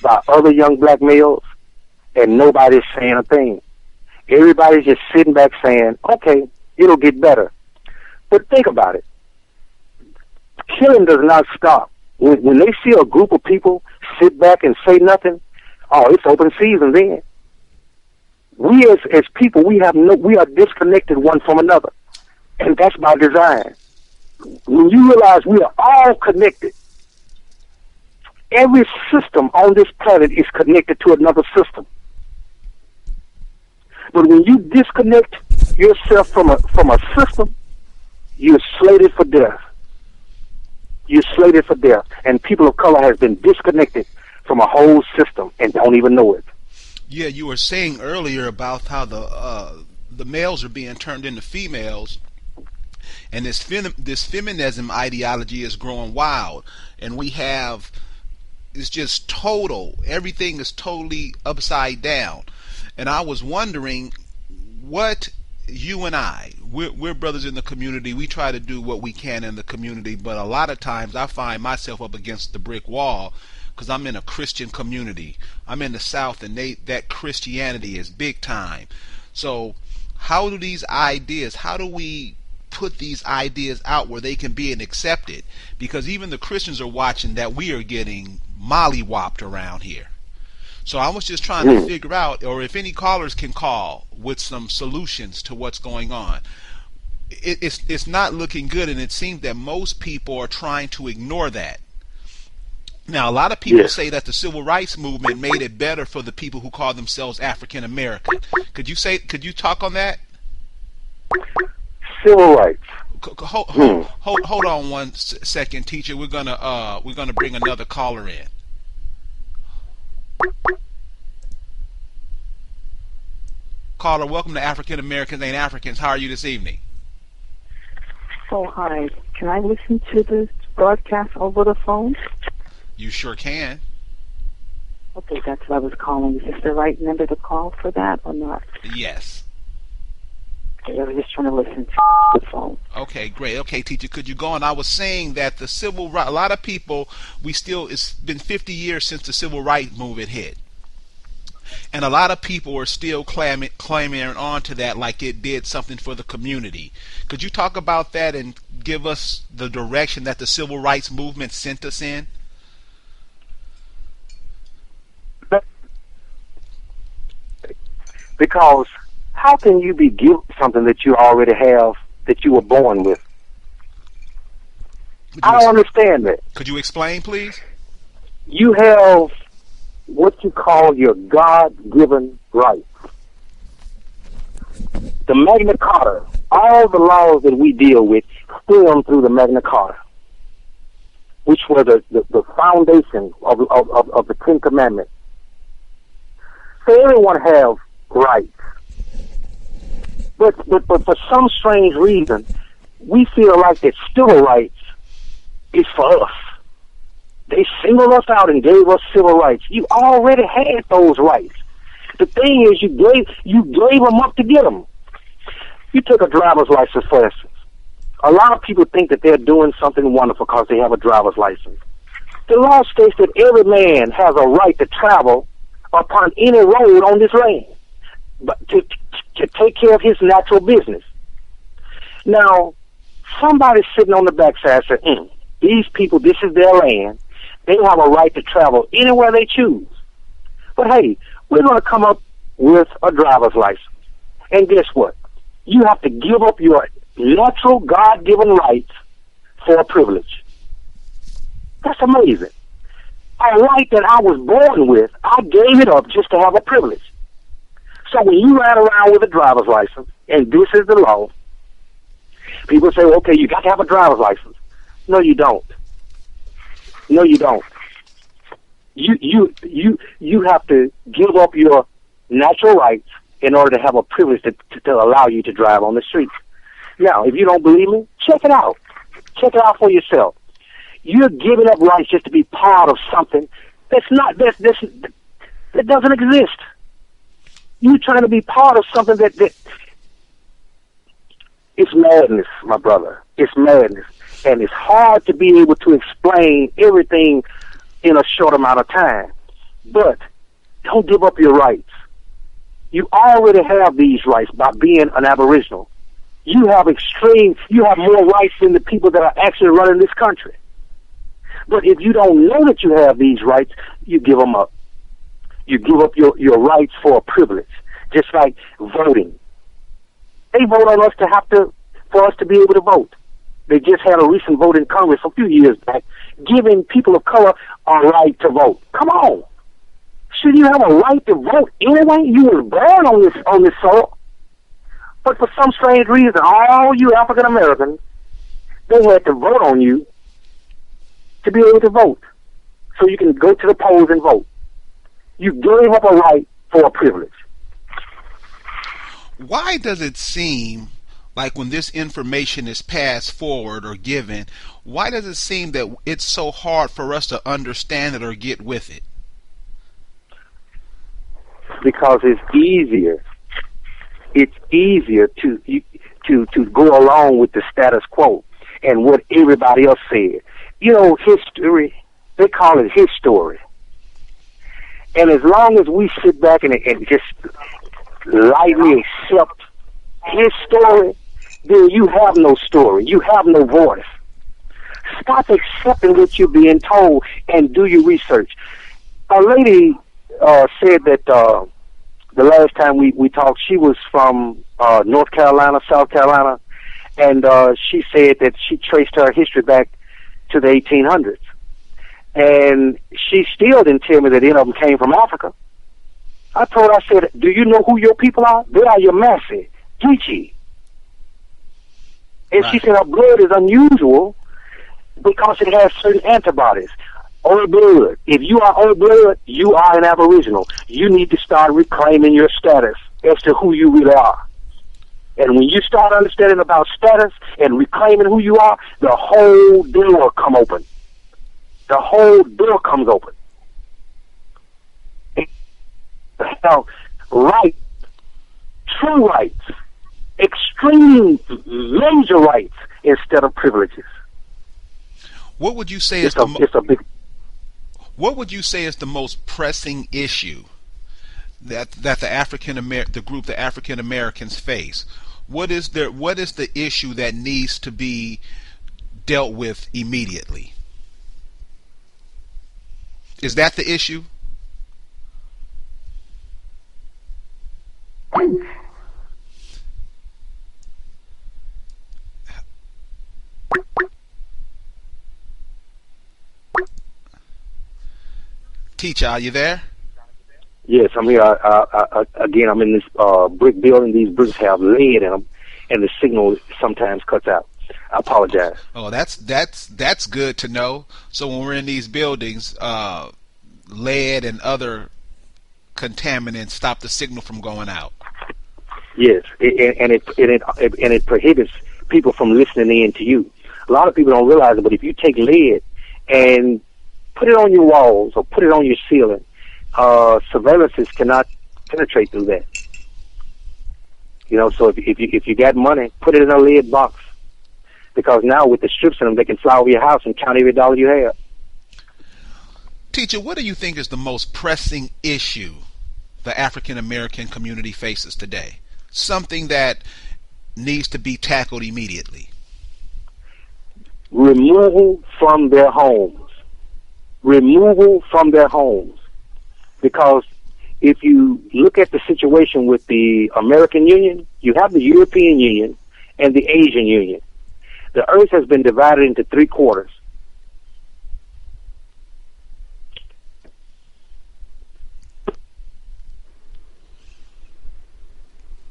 by other young black males, and nobody's saying a thing. Everybody's just sitting back saying, okay, it'll get better. But think about it. Killing does not stop. When they see a group of people sit back and say nothing, oh, it's open season then. We as people, we are disconnected one from another. And that's by design. When you realize we are all connected, every system on this planet is connected to another system. But when you disconnect yourself from a system, you're slated for death. You're slated for death. And people of color has been disconnected from a whole system and don't even know it. Yeah, you were saying earlier about how the males are being turned into females, and this feminism ideology is growing wild, and it's just total. Everything is totally upside down. And I was wondering what you and we're brothers in the community. We try to do what we can in the community, but a lot of times I find myself up against the brick wall because I'm in a Christian community. I'm in the South, and that Christianity is big time. So how do we put these ideas out where they can be accepted? Because even the Christians are watching that we are getting mollywopped around here. So I was just trying to figure out, or if any callers can call with some solutions to what's going on. It's not looking good, and it seems that most people are trying to ignore that. Now, a lot of people say that the civil rights movement made it better for the people who call themselves African American. Could you talk on that? Civil rights. Hold on one second, teacher. We're gonna bring another caller in. Caller, welcome to African Americans Ain't Africans. How are you this evening? Oh, hi. Can I listen to this broadcast over the phone? You sure can. Okay, that's what I was calling. Is this the right number to call for that or not? Yes. Okay, I was just trying to listen to the phone. Okay, great. Okay, teacher, could you go on? I was saying that the civil right, a lot of people, it's been 50 years since the civil rights movement hit. And a lot of people are still claiming on to that like it did something for the community. Could you talk about that and give us the direction that the civil rights movement sent us in? Because how can you be guilty of something that you already have, that you were born with? I don't understand that. Could you explain, please? You have what you call your God-given right. The Magna Carta, all the laws that we deal with stem through the Magna Carta, which were the foundation of the Ten Commandments. So everyone has rights. But for some strange reason, we feel like that civil rights is for us. They singled us out and gave us civil rights. You already had those rights. The thing is, you gave them up to get them. You took a driver's license, for instance. A lot of people think that they're doing something wonderful because they have a driver's license. The law states that every man has a right to travel upon any road on this land, but to take care of his natural business. Now, somebody's sitting on the backside saying, these people, this is their land. They have a right to travel anywhere they choose. But hey, we're going to come up with a driver's license. And guess what? You have to give up your natural God-given rights for a privilege. That's amazing. A right that I was born with, I gave it up just to have a privilege. So when you ride around with a driver's license, and this is the law, people say, okay, you got to have a driver's license. No, you don't. No, you don't. You have to give up your natural rights in order to have a privilege to allow you to drive on the streets. Now, if you don't believe me, check it out. Check it out for yourself. You're giving up rights just to be part of something that doesn't exist. You're trying to be part of something that it's madness, my brother. It's madness. And it's hard to be able to explain everything in a short amount of time. But don't give up your rights. You already have these rights by being an Aboriginal. You have more rights than the people that are actually running this country. But if you don't know that you have these rights, you give them up. You give up your rights for a privilege, just like voting. They vote on us for us to be able to vote. They just had a recent vote in Congress a few years back, giving people of color a right to vote. Come on. Should you have a right to vote anyway? You were born on this soil. But for some strange reason, all you African Americans, they had to vote on you to be able to vote. So you can go to the polls and vote. You gave up a right for a privilege. Why does it seem like when this information is passed forward or given, why does it seem that it's so hard for us to understand it or get with it? Because it's easier. It's easier to go along with the status quo and what everybody else said. You know, history, they call it his story. And as long as we sit back and just lightly accept his story, then you have no story. You have no voice. Stop accepting what you're being told and do your research. A lady said that the last time we talked, she was from North Carolina, South Carolina, and she said that she traced her history back to the 1800s. And she still didn't tell me that any of them came from Africa. I told her, I said, do you know who your people are? They are your Massey, Ticha. And right. She said her blood is unusual because it has certain antibodies. Old blood. If you are old blood, you are an Aboriginal. You need to start reclaiming your status as to who you really are. And when you start understanding about status and reclaiming who you are, the whole door come open. The whole door comes open. Now, right, true rights, extreme major rights instead of privileges. What would you say is what would you say is the most pressing issue that the group the African Americans face? What is the issue that needs to be dealt with immediately? Is that the issue? Ticha, are you there? Yes, I'm here. Again, I'm in this brick building. These bricks have lead in them, and the signal sometimes cuts out. I apologize. Oh, that's good to know. So when we're in these buildings, lead and other contaminants stop the signal from going out. Yes, and it prohibits people from listening in to you. A lot of people don't realize it, but if you take lead and put it on your walls or put it on your ceiling, surveillances cannot penetrate through that. You know, so if you got money, put it in a lead box, because now with the strips in them, they can fly over your house and count every dollar you have. Teacher, what do you think is the most pressing issue the African American community faces today? Something that needs to be tackled immediately. Removal from their homes. Removal from their homes. Because if you look at the situation with the American Union, you have the European Union and the Asian Union. The earth has been divided into three quarters.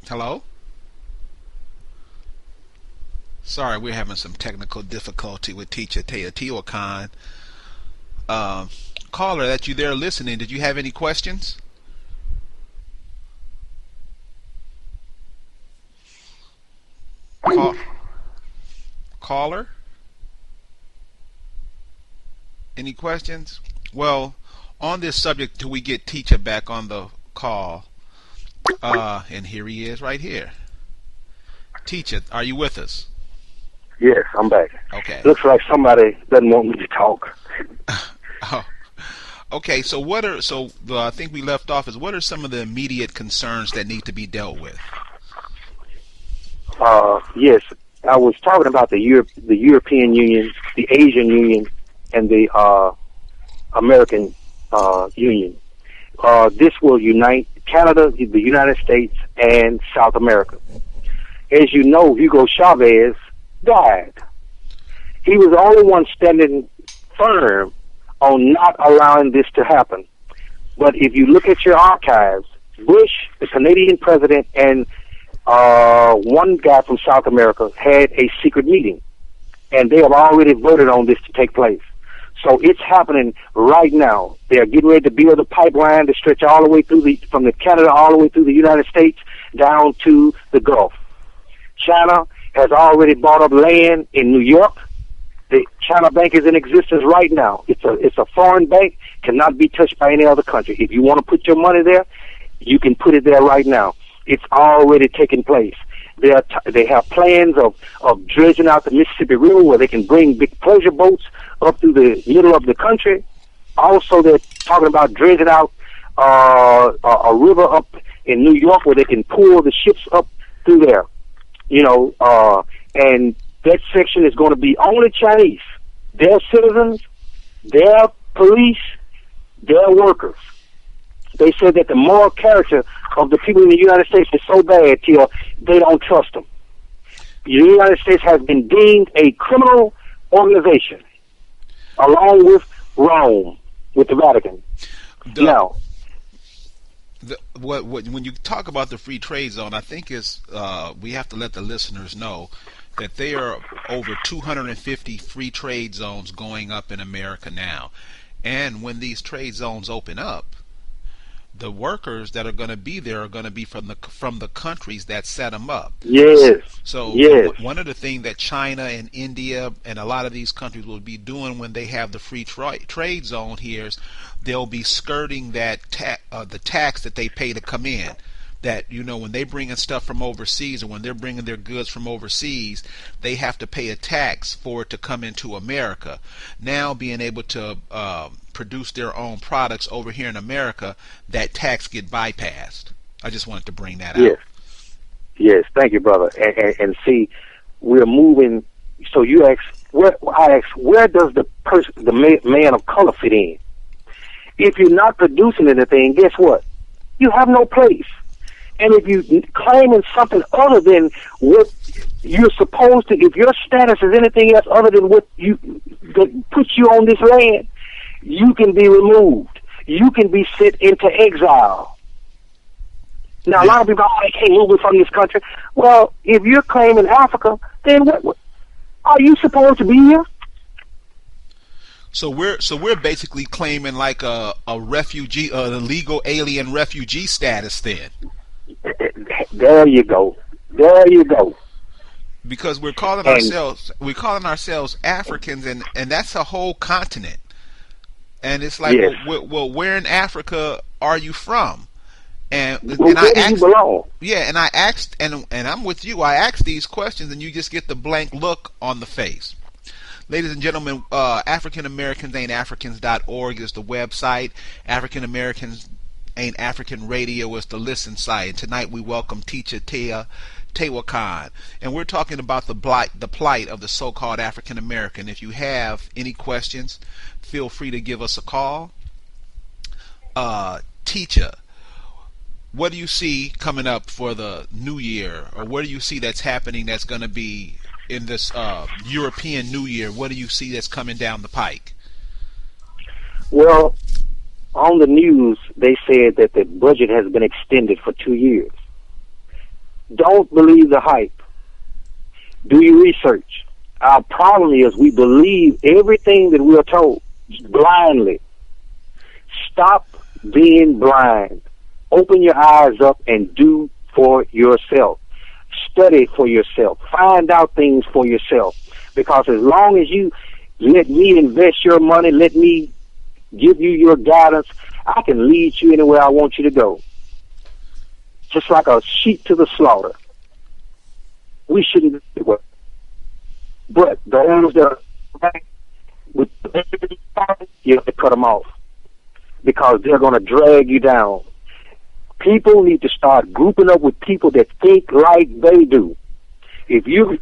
Hello? Sorry, we're having some technical difficulty with Ticha Teotihuacan. Caller, that you there listening, did you have any questions? Caller? Any questions? Well, on this subject, till we get Ticha back on the call, and here he is right here. Ticha, are you with us? Yes, I'm back. Okay. Looks like somebody doesn't want me to talk. Oh, okay. So I think we left off is, what are some of the immediate concerns that need to be dealt with? Yes, I was talking about the European Union, the Asian Union, and the American Union. This will unite Canada, the United States, and South America. As you know, Hugo Chavez died. He was the only one standing firm on not allowing this to happen. But if you look at your archives, Bush, the Canadian president, and one guy from South America had a secret meeting, and they have already voted on this to take place. So it's happening right now. They are getting ready to build a pipeline to stretch all the way through from the Canada all the way through the United States down to the Gulf. China has already bought up land in New York. The China Bank is in existence right now. It's a foreign bank, cannot be touched by any other country. If you want to put your money there, you can put it there right now. It's already taking place. They have plans of dredging out the Mississippi River, where they can bring big pleasure boats up through the middle of the country. Also, they're talking about dredging out a river up in New York, where they can pull the ships up through there. You know, and that section is going to be only Chinese. Their citizens, their police, their workers. They said that the moral character of the people in the United States is so bad till they don't trust them. The United States has been deemed a criminal organization, along with Rome, with the Vatican. Now, when you talk about the free trade zone, I think we have to let the listeners know that there are over 250 free trade zones going up in America now. And when these trade zones open up, the workers that are going to be there are going to be from the countries that set them up. Yes. So yes. One of the things that China and India and a lot of these countries will be doing when they have the free trade zone here is they'll be skirting that the tax that they pay to come in. That, you know, when they bring in stuff from overseas, or when they're bringing their goods from overseas, they have to pay a tax for it to come into America. Now, being able to produce their own products over here in America, that tax get bypassed. I just wanted to bring that out. Yes, thank you, brother. And see, we're moving. So you ask, where does the man of color fit in? If you're not producing anything, guess what? You have no place. And if you claiming something other than what you're supposed to, if your status is anything else other than what that puts you on this land, you can be removed. you can be sent into exile. Now, a lot of people, they can't move it from this country. Well, if you're claiming Africa, then what are you supposed to be here? So we're basically claiming like a refugee, a legal alien refugee status then. There you go. There you go. Because we're calling ourselves Africans, and that's a whole continent. And it's like, yes. well, where in Africa are you from? And where I do asked, you belong? yeah, and I asked, and I'm with you. I asked these questions, and you just get the blank look on the face. Ladies and gentlemen, AfricanAmericans.org is the website. African Americans Ain't African Radio is the listen site. And tonight we welcome Ticha Tiwa Khan, and we're talking about the plight of the so-called African American. If you have any questions, feel free to give us a call. Ticha, what do you see coming up for the new year, or what do you see that's happening that's going to be in this European New Year? What do you see that's coming down the pike? Well, on the news, they said that the budget has been extended for 2 years. Don't believe the hype. Do your research. Our problem is we believe everything that we're told blindly. Stop being blind. Open your eyes up and do for yourself. Study for yourself. Find out things for yourself. Because as long as you let me invest your money, let me give you your guidance, I can lead you anywhere I want you to go. Just like a sheep to the slaughter. We shouldn't do it. But those that are with you have to cut them off. Because they're going to drag you down. People need to start grouping up with people that think like they do. If you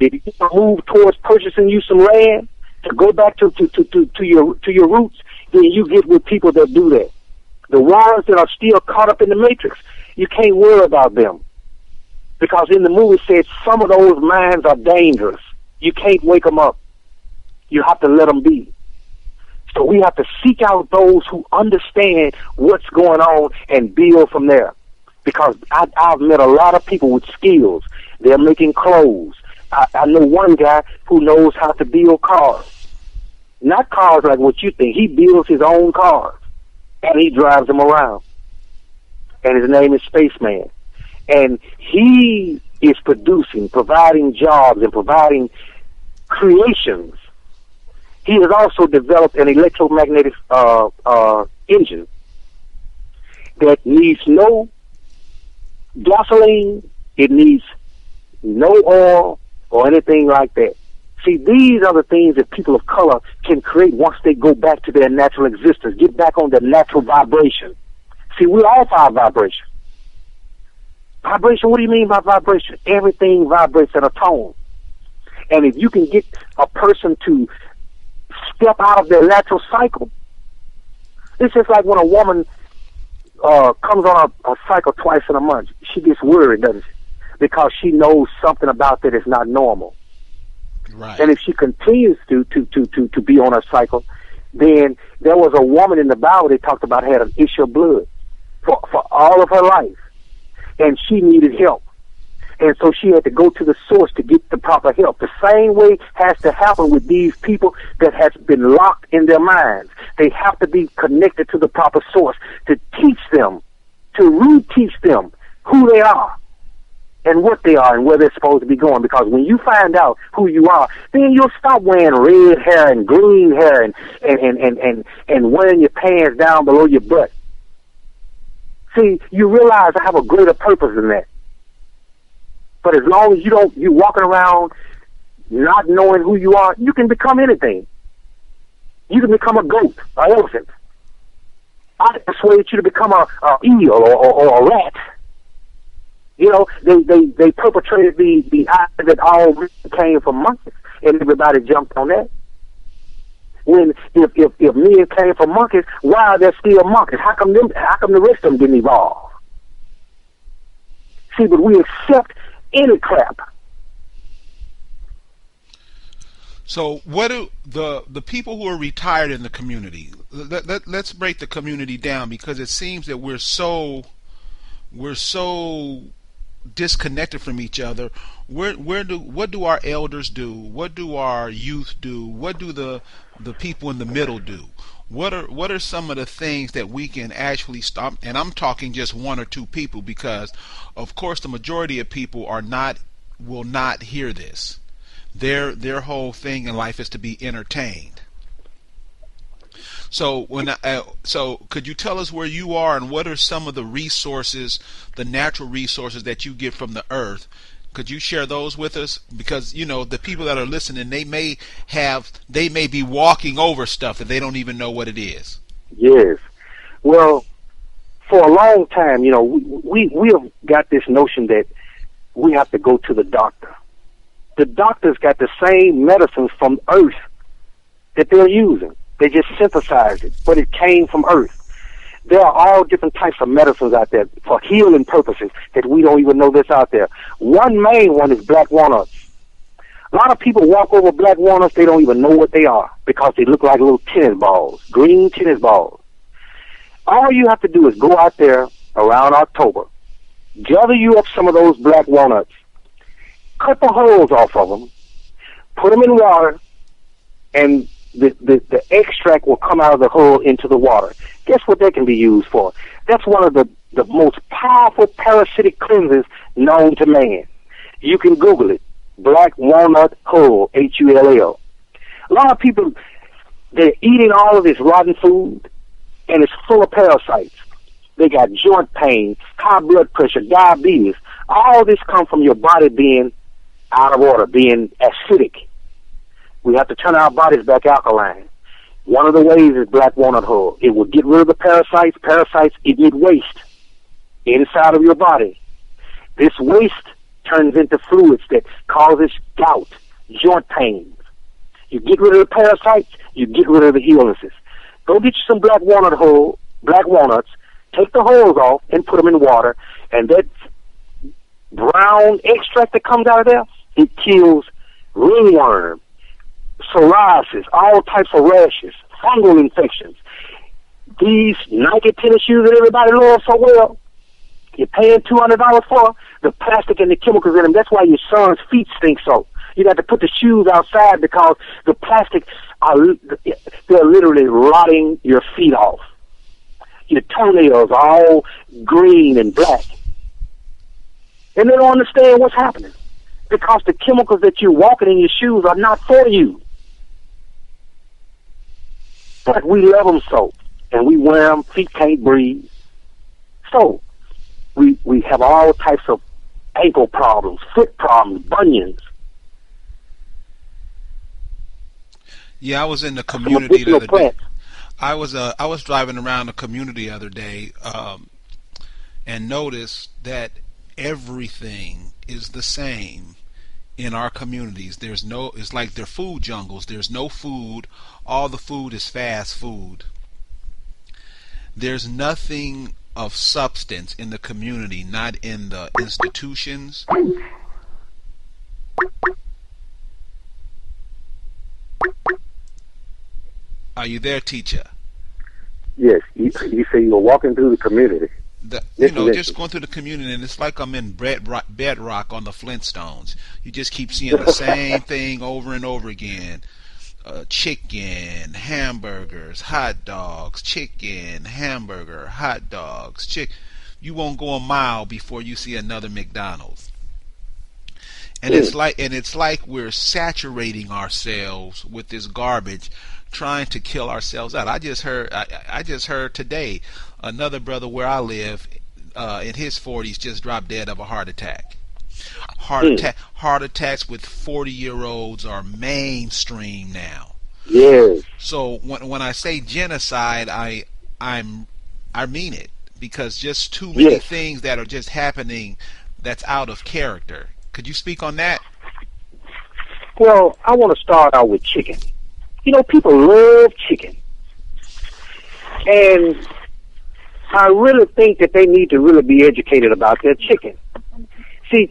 move towards purchasing you some land to go back to your roots, then you get with people that do that. The ones that are still caught up in the matrix, you can't worry about them. Because in the movie it said some of those minds are dangerous. You can't wake them up. You have to let them be. So we have to seek out those who understand what's going on and build from there. Because I've met a lot of people with skills. They're making clothes. I know one guy who knows how to build cars. Not cars like what you think. He builds his own cars. And he drives them around. And his name is Spaceman. And he is providing jobs and providing creations. He has also developed an electromagnetic engine that needs no gasoline, it needs no oil or anything like that. See, these are the things that people of color can create once they go back to their natural existence, get back on their natural vibration. See, we all have vibration. Vibration, what do you mean by vibration? Everything vibrates at a tone. And if you can get a person to step out of their natural cycle, it's just like when a woman comes on a cycle twice in a month. She gets worried, doesn't she? Because she knows something about that is not normal. Right. And if she continues to be on her cycle, then there was a woman in the Bible they talked about had an issue of blood for all of her life. And she needed help. And so she had to go to the source to get the proper help. The same way has to happen with these people that has been locked in their minds. They have to be connected to the proper source to teach them, to re-teach them who they are and what they are and where they're supposed to be going. Because when you find out who you are, then you'll stop wearing red hair and green hair and wearing your pants down below your butt. See, you realize I have a greater purpose than that. But as long as you're walking around not knowing who you are, you can become anything. You can become a goat, an elephant. I persuade you to become a eel or a rat. You know, they perpetrated the idea that all came from monkeys, and everybody jumped on that. When if men came from monkeys, why are there still monkeys? How come the rest of them didn't evolve? See, but we accept any crap. So what do the people who are retired in the community, let's break the community down, because it seems that we're so disconnected from each other. What do our elders do? What do our youth do? What do the people in the middle do? What are some of the things that we can actually stop? And I'm talking just one or two people, because of course the majority of people will not hear this. Their whole thing in life is to be entertained. So could you tell us where you are, and what are some of the resources, the natural resources that you get from the earth? Could you share those with us? Because the people that are listening, they may be walking over stuff that they don't even know what it is. Yes. Well, for a long time, we have got this notion that we have to go to the doctor. The doctor's got the same medicines from earth that they're using. They just synthesized it, but it came from earth. There are all different types of medicines out there for healing purposes that we don't even know that's out there. One main one is black walnuts. A lot of people walk over black walnuts, they don't even know what they are because they look like little tennis balls, green tennis balls. All you have to do is go out there around October, gather you up some of those black walnuts, cut the hulls off of them, put them in water, and the extract will come out of the hull into the water. Guess what that can be used for? That's one of the most powerful parasitic cleansers known to man. You can Google it. Black walnut hull, Hull. A lot of people, they're eating all of this rotten food, and it's full of parasites. They got joint pain, high blood pressure, diabetes. All this comes from your body being out of order, being acidic. We have to turn our bodies back alkaline. One of the ways is black walnut hull. It will get rid of the parasites. Parasites emit waste inside of your body. This waste turns into fluids that causes gout, joint pains. You get rid of the parasites, you get rid of the illnesses. Go get you some black walnuts, take the hulls off and put them in water, and that brown extract that comes out of there, it kills ringworm, psoriasis, all types of rashes, fungal infections. These Nike tennis shoes that everybody loves so well, you're paying $200 for, the plastic and the chemicals in them. That's why your son's feet stink so. You got to put the shoes outside because the plastic, they're literally rotting your feet off. Your toenails are all green and black. And they don't understand what's happening because the chemicals that you're walking in your shoes are not for you. But we love them so, and we wear them, feet can't breathe. So, we have all types of ankle problems, foot problems, bunions. Yeah, I was in the community the other day. I was driving around the community the other day, and noticed that everything is the same in our communities. It's like they're food jungles. There's no food. All the food is fast food. There's nothing of substance in the community, not in the institutions. Are you there, Ticha? Yes, you say you were walking through the community. Just going through the community, and it's like I'm in bedrock on the Flintstones. You just keep seeing the same thing over and over again. Chicken, hamburgers, hot dogs, chicken, hamburger, hot dogs, You won't go a mile before you see another McDonald's. And it's like we're saturating ourselves with this garbage, trying to kill ourselves out. I just heard today another brother where I live, in his 40s, just dropped dead of a heart attack. Heart attacks with 40-year-olds are mainstream now. Yes. So when I say genocide, I mean it, because just too many things that are just happening that's out of character. Could you speak on that? Well, I want to start out with chicken. People love chicken. And I really think that they need to really be educated about their chicken. See,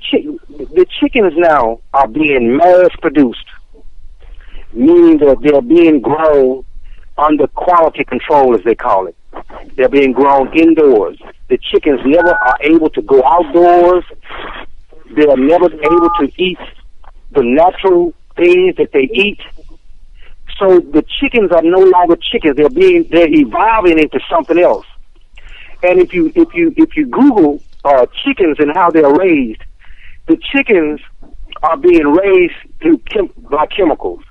the chickens now are being mass produced, meaning that they're being grown under quality control, as they call it. They're being grown indoors. The chickens never are able to go outdoors. They are never able to eat the natural things that they eat. So the chickens are no longer chickens. They're evolving into something else. And if you Google chickens and how they're raised, the chickens are being raised by chemicals.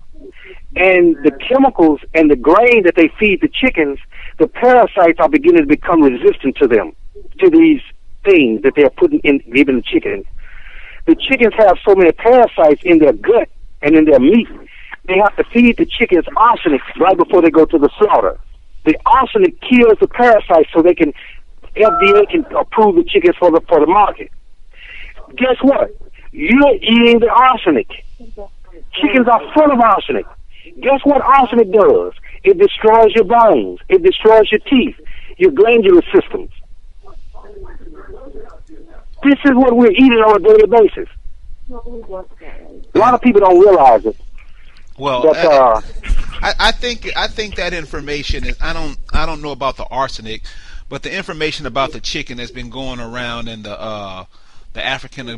And the chemicals and the grain that they feed the chickens, the parasites are beginning to become resistant to them, to these things that they're giving the chickens. The chickens have so many parasites in their gut and in their meat, they have to feed the chickens arsenic right before they go to the slaughter. The arsenic kills the parasites so FDA can approve the chickens for the market. Guess what? You're eating the arsenic. Chickens are full of arsenic. Guess what arsenic does? It destroys your bones. It destroys your teeth, your glandular systems. This is what we're eating on a daily basis. A lot of people don't realize it. Well, but, I think that information is, I don't know about the arsenic, but the information about the chicken has been going around in the African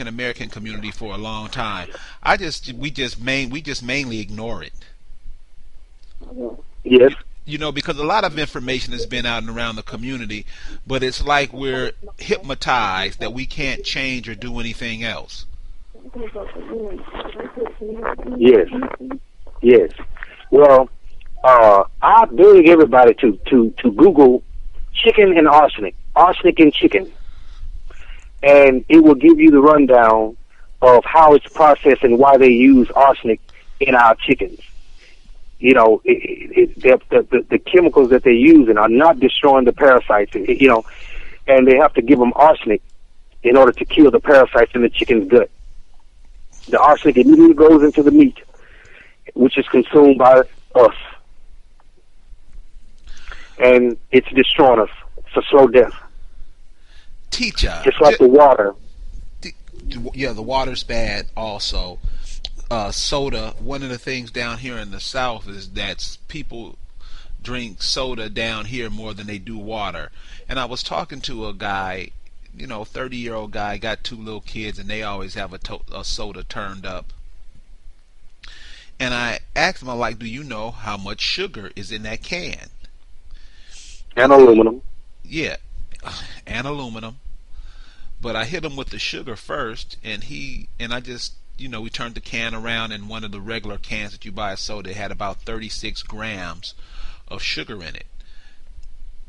American community for a long time. We just mainly ignore it. Yes. You know, because a lot of information has been out and around the community, but it's like we're hypnotized that we can't change or do anything else. Yes. Yes. Well, I beg everybody to Google chicken and arsenic and chicken, and it will give you the rundown of how it's processed and why they use arsenic in our chickens. You know, the chemicals that they're using are not destroying the parasites, you know, and they have to give them arsenic in order to kill the parasites in the chicken's gut. The arsenic immediately goes into the meat, which is consumed by us. And it's destroying us. It's a slow death. Ticha. Just like the water. Yeah, the water's bad also. Soda, one of the things down here in the South is that people drink soda down here more than they do water. And I was talking to a guy, 30-year-old guy, got two little kids, and they always have a soda turned up. And I asked him, I'm like, do you know how much sugar is in that can? And aluminum. Yeah, and aluminum. But I hit him with the sugar first, and I just, we turned the can around, and one of the regular cans that you buy of soda had about 36 grams of sugar in it.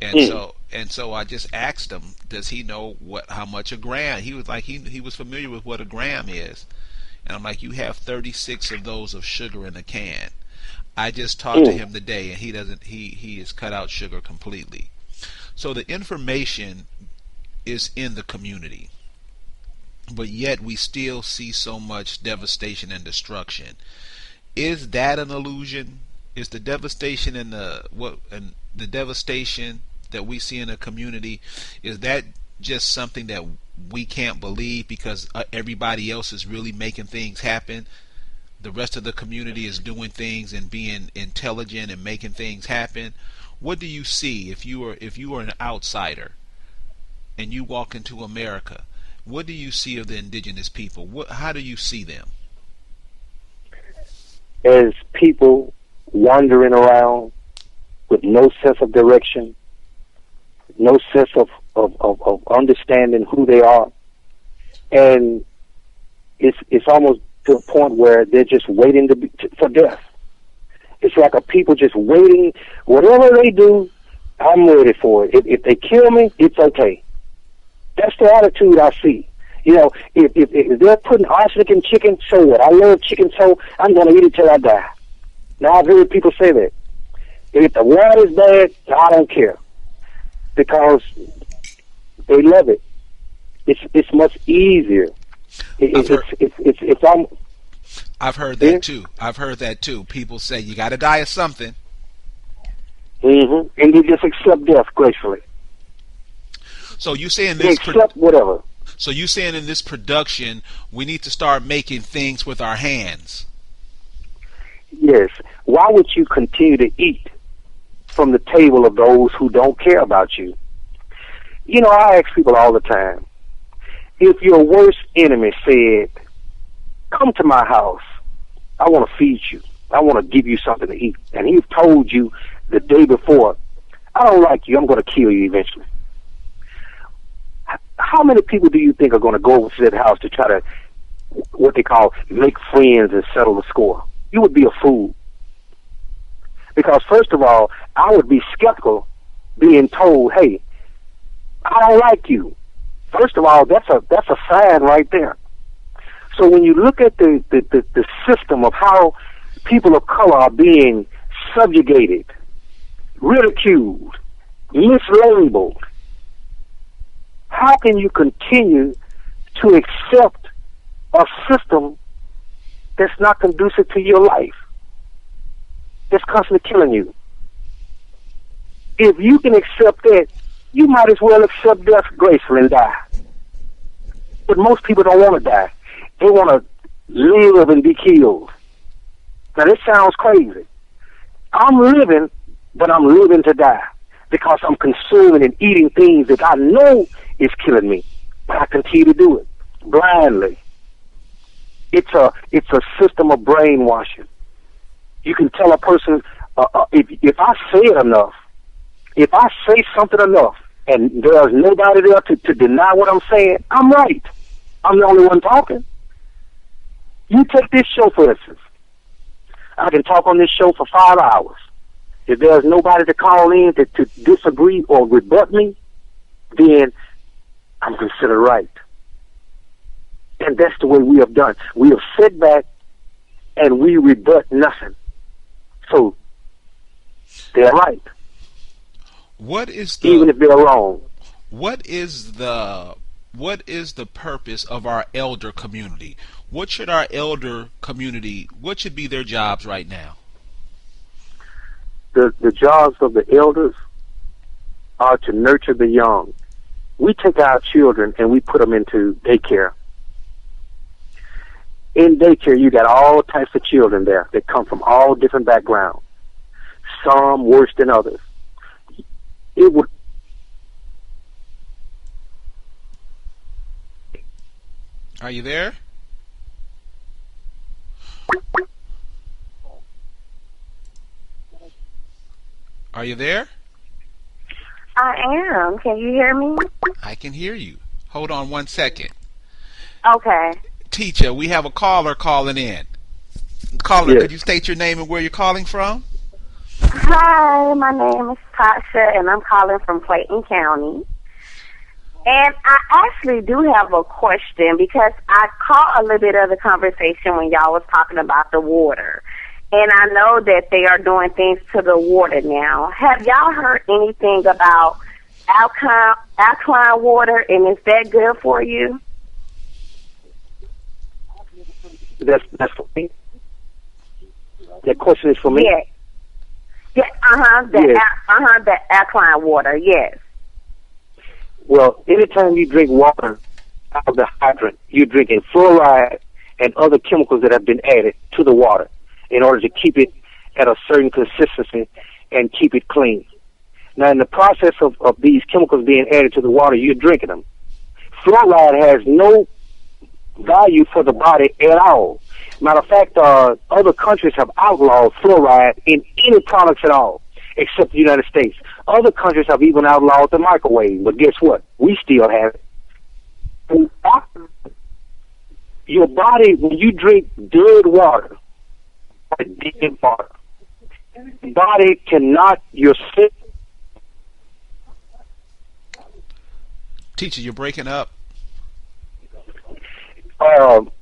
And so I just asked him, does he know how much a gram? He was like, he was familiar with what a gram is. And I'm like, you have 36 of those of sugar in a can. I just talked to him today, and he has cut out sugar completely. So the information is in the community, but yet we still see so much devastation and destruction. Is that an illusion? Is the devastation and the devastation that we see in the community, is that just something that we can't believe because everybody else is really making things happen? The rest of the community is doing things and being intelligent and making things happen. What do you see if you are an outsider and you walk into America? What do you see of the indigenous people? How do you see them? As people wandering around with no sense of direction, no sense of understanding who they are, and it's almost to a point where they're just waiting for death. It's like a people just waiting. Whatever they do, I'm ready for it. If they kill me, it's okay. That's the attitude I see. If they're putting arsenic in chicken, so what? I love chicken, so I'm going to eat it till I die. Now, I've heard people say that. If the water is bad, I don't care. Because they love it. It's much easier. I've heard that too. I've heard that too. People say you got to die of something. And you just accept death gracefully. So you saying this? Accept whatever. So you saying in this production we need to start making things with our hands? Yes. why would you continue to eat from the table of those who don't care about you? You know, I ask people all the time, if your worst enemy said, come to my house, I want to feed you, I want to give you something to eat, and he's told you the day before, I don't like you, I'm going to kill you eventually. How many people do you think are going to go over to that house to try to, what they call, make friends and settle the score? You would be a fool. Because first of all, I would be skeptical being told, hey, I don't like you. First of all, that's a sign right there. So when you look at the system of how people of color are being subjugated, ridiculed, mislabeled, how can you continue to accept a system that's not conducive to your life, that's constantly killing you? If you can accept that, you might as well accept death gracefully and die. But most people don't want to die. They want to live and be killed. Now, this sounds crazy. I'm living, but I'm living to die because I'm consuming and eating things that I know is killing me, but I continue to do it blindly. It's a system of brainwashing. You can tell a person, if I say it enough, if I say something enough, and there's nobody there to deny what I'm saying, I'm right. I'm the only one talking. You take this show, for instance. I can talk on this show for 5 hours. If there's nobody to call in to disagree or rebut me, then I'm considered right. And that's the way we have done. We have sit back and we rebut nothing. So they're right. Even if they're wrong. What is the purpose of our elder community? What should our elder community, what should be their jobs right now? The jobs of the elders are to nurture the young. We take our children and we put them into daycare. In daycare, you got all types of children there that come from all different backgrounds, some worse than others. It would. Are you there? Are you there? I am. Can you hear me? I can hear you. Hold on 1 second. Okay. Ticha, we have a caller calling in. Caller, Yes. Could you state your name and where you're calling from? Hi, my name is Ticha, and I'm calling from Clayton County. And I actually do have a question because I caught a little bit of the conversation when y'all was talking about the water. And I know that they are doing things to the water now. Have y'all heard anything about alkaline water, and is that good for you? That's for me. That question is for me. Yes. Yeah. The alkaline water. Yes. Well, anytime you drink water out of the hydrant, you're drinking fluoride and other chemicals that have been added to the water in order to keep it at a certain consistency and keep it clean. Now, in the process of these chemicals being added to the water, you're drinking them. Fluoride has no value for the body at all. Matter of fact, other countries have outlawed fluoride in any products at all, except the United States. Other countries have even outlawed the microwave, but guess what? We still have it. Your body, when you drink dead water, body cannot, your sick. Teacher, you're breaking up.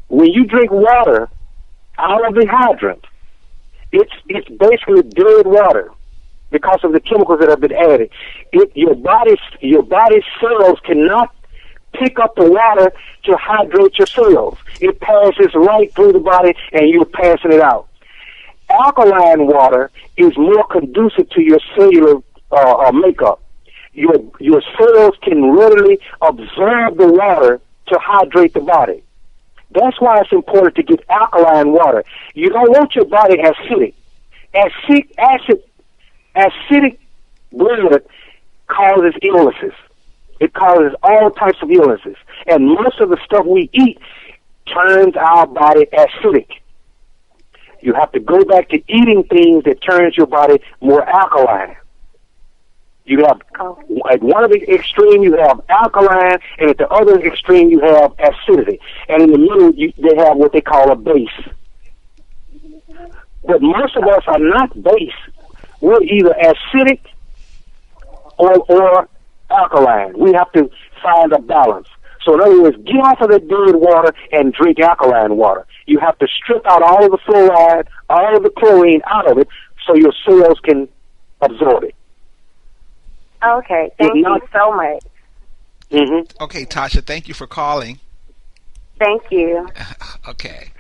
When you drink water out of the hydrant, it's basically dead water because of the chemicals that have been added. Your body's cells cannot pick up the water to hydrate your cells. It passes right through the body, and you're passing it out. Alkaline water is more conducive to your cellular makeup. Your cells can readily absorb the water to hydrate the body. That's why it's important to get alkaline water. You don't want your body acidic. Acidic blood causes illnesses. It causes all types of illnesses. And most of the stuff we eat turns our body acidic. You have to go back to eating things that turns your body more alkaline. You have, at one of the extreme, you have alkaline, and at the other extreme, you have acidity. And in the middle, they have what they call a base. But most of us are not base. We're either acidic or alkaline. We have to find a balance. So in other words, get off of the dead water and drink alkaline water. You have to strip out all of the fluoride, all of the chlorine out of it so your cells can absorb it. Okay, thank you so much. Mm-hmm. Okay, Tasha, thank you for calling. Thank you. Okay.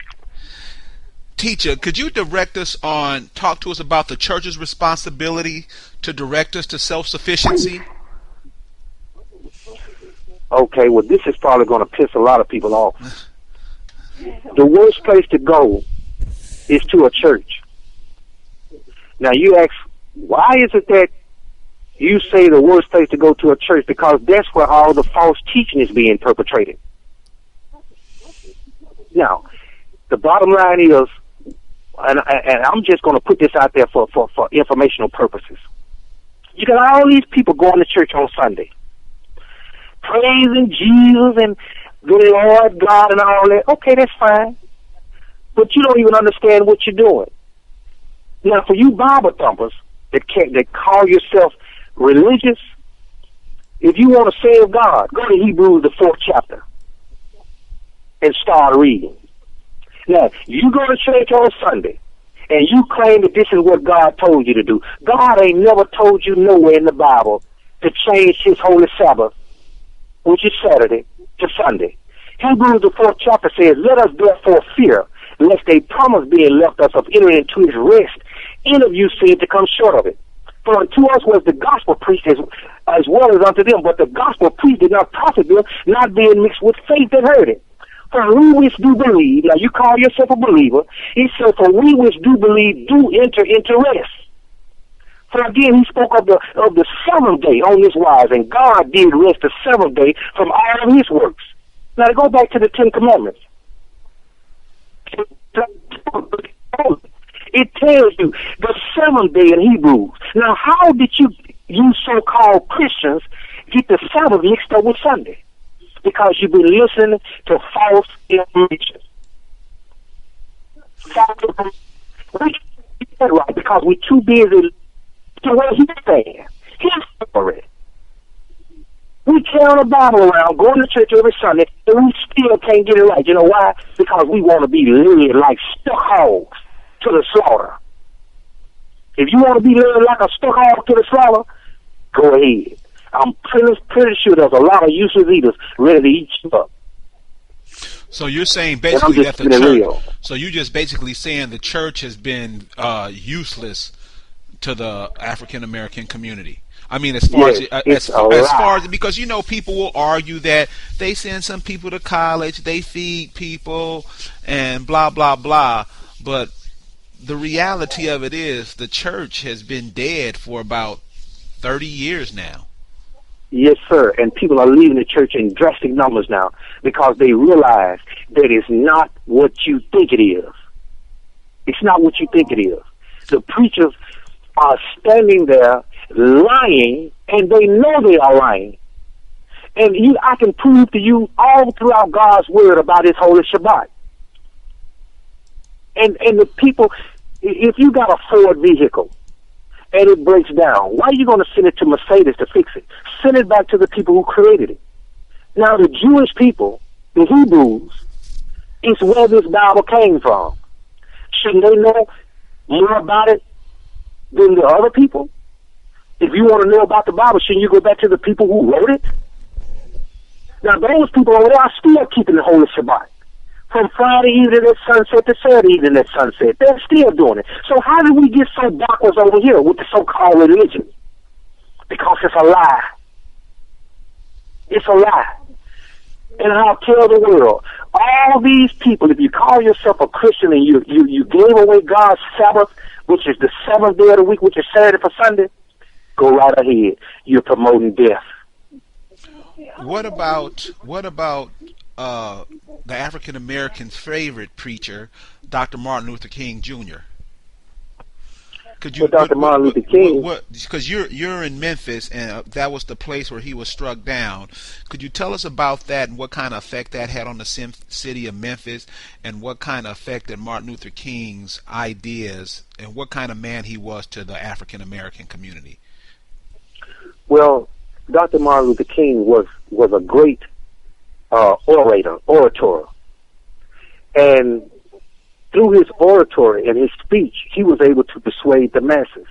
Ticha, could you talk to us about the church's responsibility to direct us to self-sufficiency? Okay, well, this is probably going to piss a lot of people off. The worst place to go is to a church. Now, you ask, why is it that you say the worst place to go to a church? Because that's where all the false teaching is being perpetrated. Now, the bottom line is, and I'm just going to put this out there for informational purposes. You got all these people going to church on Sunday, praising Jesus and the Lord God and all that. Okay, that's fine. But you don't even understand what you're doing. Now, for you Bible thumpers that call yourself religious, if you want to save God, go to Hebrews, the 4th chapter, and start reading. Now, you go to church on Sunday, and you claim that this is what God told you to do. God ain't never told you nowhere in the Bible to change his holy Sabbath, which is Saturday, to Sunday. Hebrews, the 4th chapter says, let us therefore fear, lest a promise being left us of entering into his rest, any of you seem to come short of it. For unto us was the gospel preached as well as unto them, but the gospel preached did not profit them, not being mixed with faith that heard it. For we which do believe, now you call yourself a believer, he said, for we which do believe do enter into rest. For again, he spoke of the 7th day on this wise, and God did rest the 7th day from all of his works. Now to go back to the 10 Commandments. It tells you the 7th day in Hebrews. Now how did you so-called Christians get the Sabbath mixed up with Sunday? Because you've been listening to false information. Right, because we're too busy to what he's saying. He's story. We carry the Bible around, going to church every Sunday, and we still can't get it right. You know why? Because we want to be led like stuck hogs to the slaughter. If you want to be led like a stuck hog to the slaughter, go ahead. I'm pretty sure there's a lot of useless eaters ready to eat you up. So you're saying basically that the church. So you're just basically saying the church has been useless to the African American community. I mean, as far as because people will argue that they send some people to college, they feed people, and blah blah blah. But the reality of it is, the church has been dead for about 30 years now. Yes, sir. And people are leaving the church in drastic numbers now because they realize that it's not what you think it is. It's not what you think it is. The preachers are standing there lying, and they know they are lying. And I can prove to you all throughout God's word about his holy Shabbat. And the people, if you got a Ford vehicle, and it breaks down, why are you going to send it to Mercedes to fix it? Send it back to the people who created it. Now, the Jewish people, the Hebrews, is where this Bible came from. Shouldn't they know more about it than the other people? If you want to know about the Bible, shouldn't you go back to the people who wrote it? Now, those people over there are still keeping the Holy Shabbat. From Friday evening at sunset to Saturday evening at sunset. They're still doing it. So how did we get so backwards over here with the so-called religion? Because it's a lie. It's a lie. And I'll tell the world, all these people, if you call yourself a Christian and you gave away God's Sabbath which is the seventh day of the week, which is Saturday for Sunday, go right ahead. You're promoting death. What about the African American's favorite preacher, Dr. Martin Luther King Jr.? Could you, Dr. Martin Luther King, because you're in Memphis, and that was the place where he was struck down. Could you tell us about that and what kind of effect that had on the city of Memphis, and what kind of effect that Martin Luther King's ideas and what kind of man he was to the African American community? Well, Dr. Martin Luther King was a great orator, and through his oratory and his speech, he was able to persuade the masses.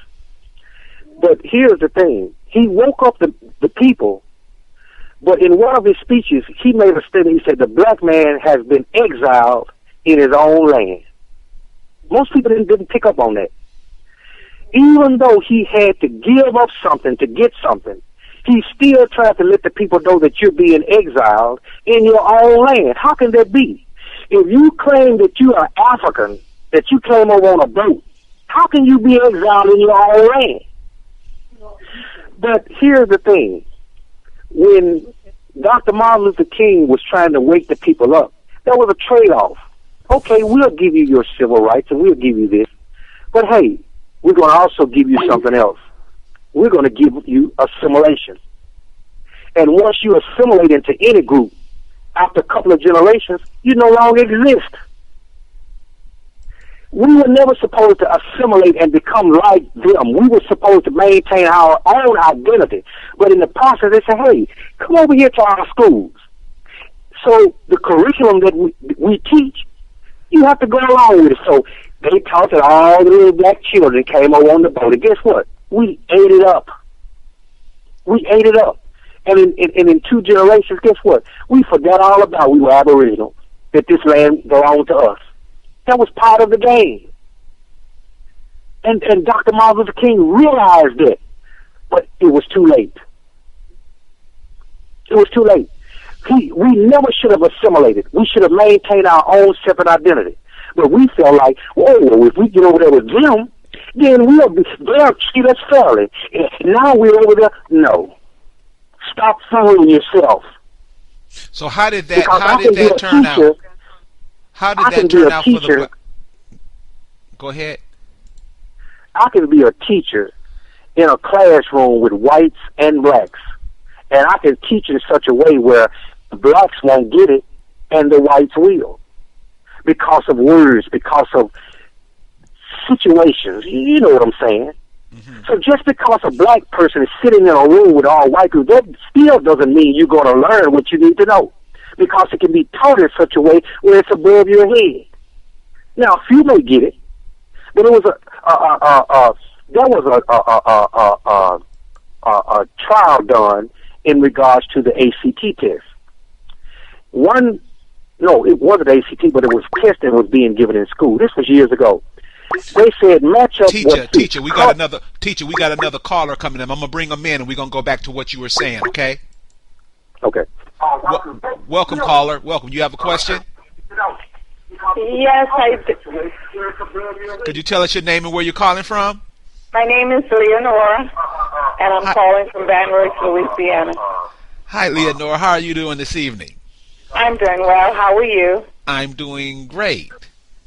But here's the thing. He woke up the people, but in one of his speeches, he made a statement. He said, the black man has been exiled in his own land. Most people didn't pick up on that. Even though he had to give up something to get something, he still tried to let the people know that you're being exiled in your own land. How can that be? If you claim that you are African, that you came over on a boat, how can you be exiled in your own land? But here's the thing. When Dr. Martin Luther King was trying to wake the people up, there was a trade-off. Okay, we'll give you your civil rights and we'll give you this. But hey, we're going to also give you something else. We're going to give you assimilation. And once you assimilate into any group, after a couple of generations, you no longer exist. We were never supposed to assimilate and become like them. We were supposed to maintain our own identity. But in the process, they say, hey, come over here to our schools. So the curriculum that we teach, you have to go along with it. So they taught that all the little black children came over on the boat. And guess what? We ate it up. We ate it up. And in 2 generations, guess what? We forgot all about we were Aboriginal, that this land belonged to us. That was part of the game. And Dr. Martin Luther King realized it, but it was too late. It was too late. We never should have assimilated. We should have maintained our own separate identity. But we felt like, whoa, if we get over there with them, then they'll treat us fairly. And now we're over there. No. Stop fooling yourself. So how did that turn out? How did that turn out for the? Go ahead. I can be a teacher in a classroom with whites and blacks, and I can teach in such a way where the blacks won't get it and the whites will, because of words, because of situations. You know what I'm saying? Mm-hmm. So just because a black person is sitting in a room with all white people, that still doesn't mean you're going to learn what you need to know, because it can be taught in such a way where it's above your head. Now, a few may get it, but it was a trial done in regards to the ACT test. It wasn't ACT, but it was a test that was being given in school. This was years ago. They said match up. Teacher, we got another caller coming in. I'm gonna bring them in, and we're gonna go back to what you were saying. Okay. Okay. Welcome, caller. Welcome. You have a question? Yes, I do. Could you tell us your name and where you're calling from? My name is Leonora, and I'm calling from Baton Rouge, Louisiana. Hi, Leonora. How are you doing this evening? I'm doing well. How are you? I'm doing great.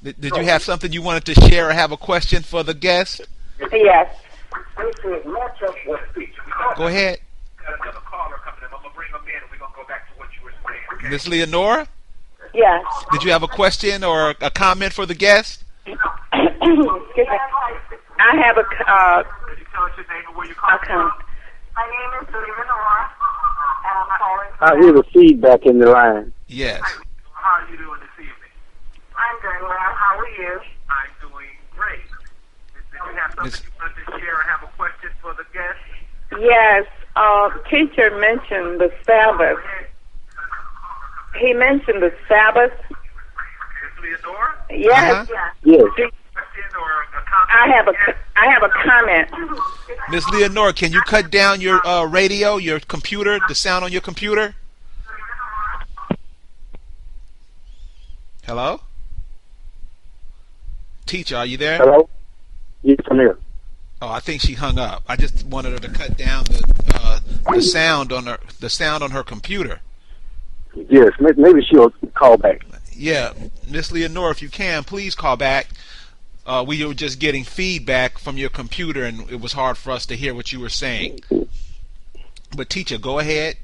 Did you have something you wanted to share or have a question for the guest? Yes. Go ahead. Miss Leonora? Yes. Did you have a question or a comment for the guest? I have a comment. My name is Leonora, and I'm calling from... I hear the feedback in the line. Yes. How are you doing this evening? I'm doing well. How are you? I'm doing great. Did you have something you wanted to share or have a question for the guest? Yes. Teacher mentioned the Sabbath. He mentioned the Sabbath. Miss Leonora? Yes. Yes. I have a comment. Miss Leonora, can you cut down your radio, your computer, the sound on your computer? Hello? Teacher, are you there? Hello? Yes, I'm here. Oh, I think she hung up. I just wanted her to cut down the sound on her computer. Yes, maybe she'll call back. Yeah, Miss Leonora, if you can, please call back. We were just getting feedback from your computer, and it was hard for us to hear what you were saying. But Ticha, go ahead.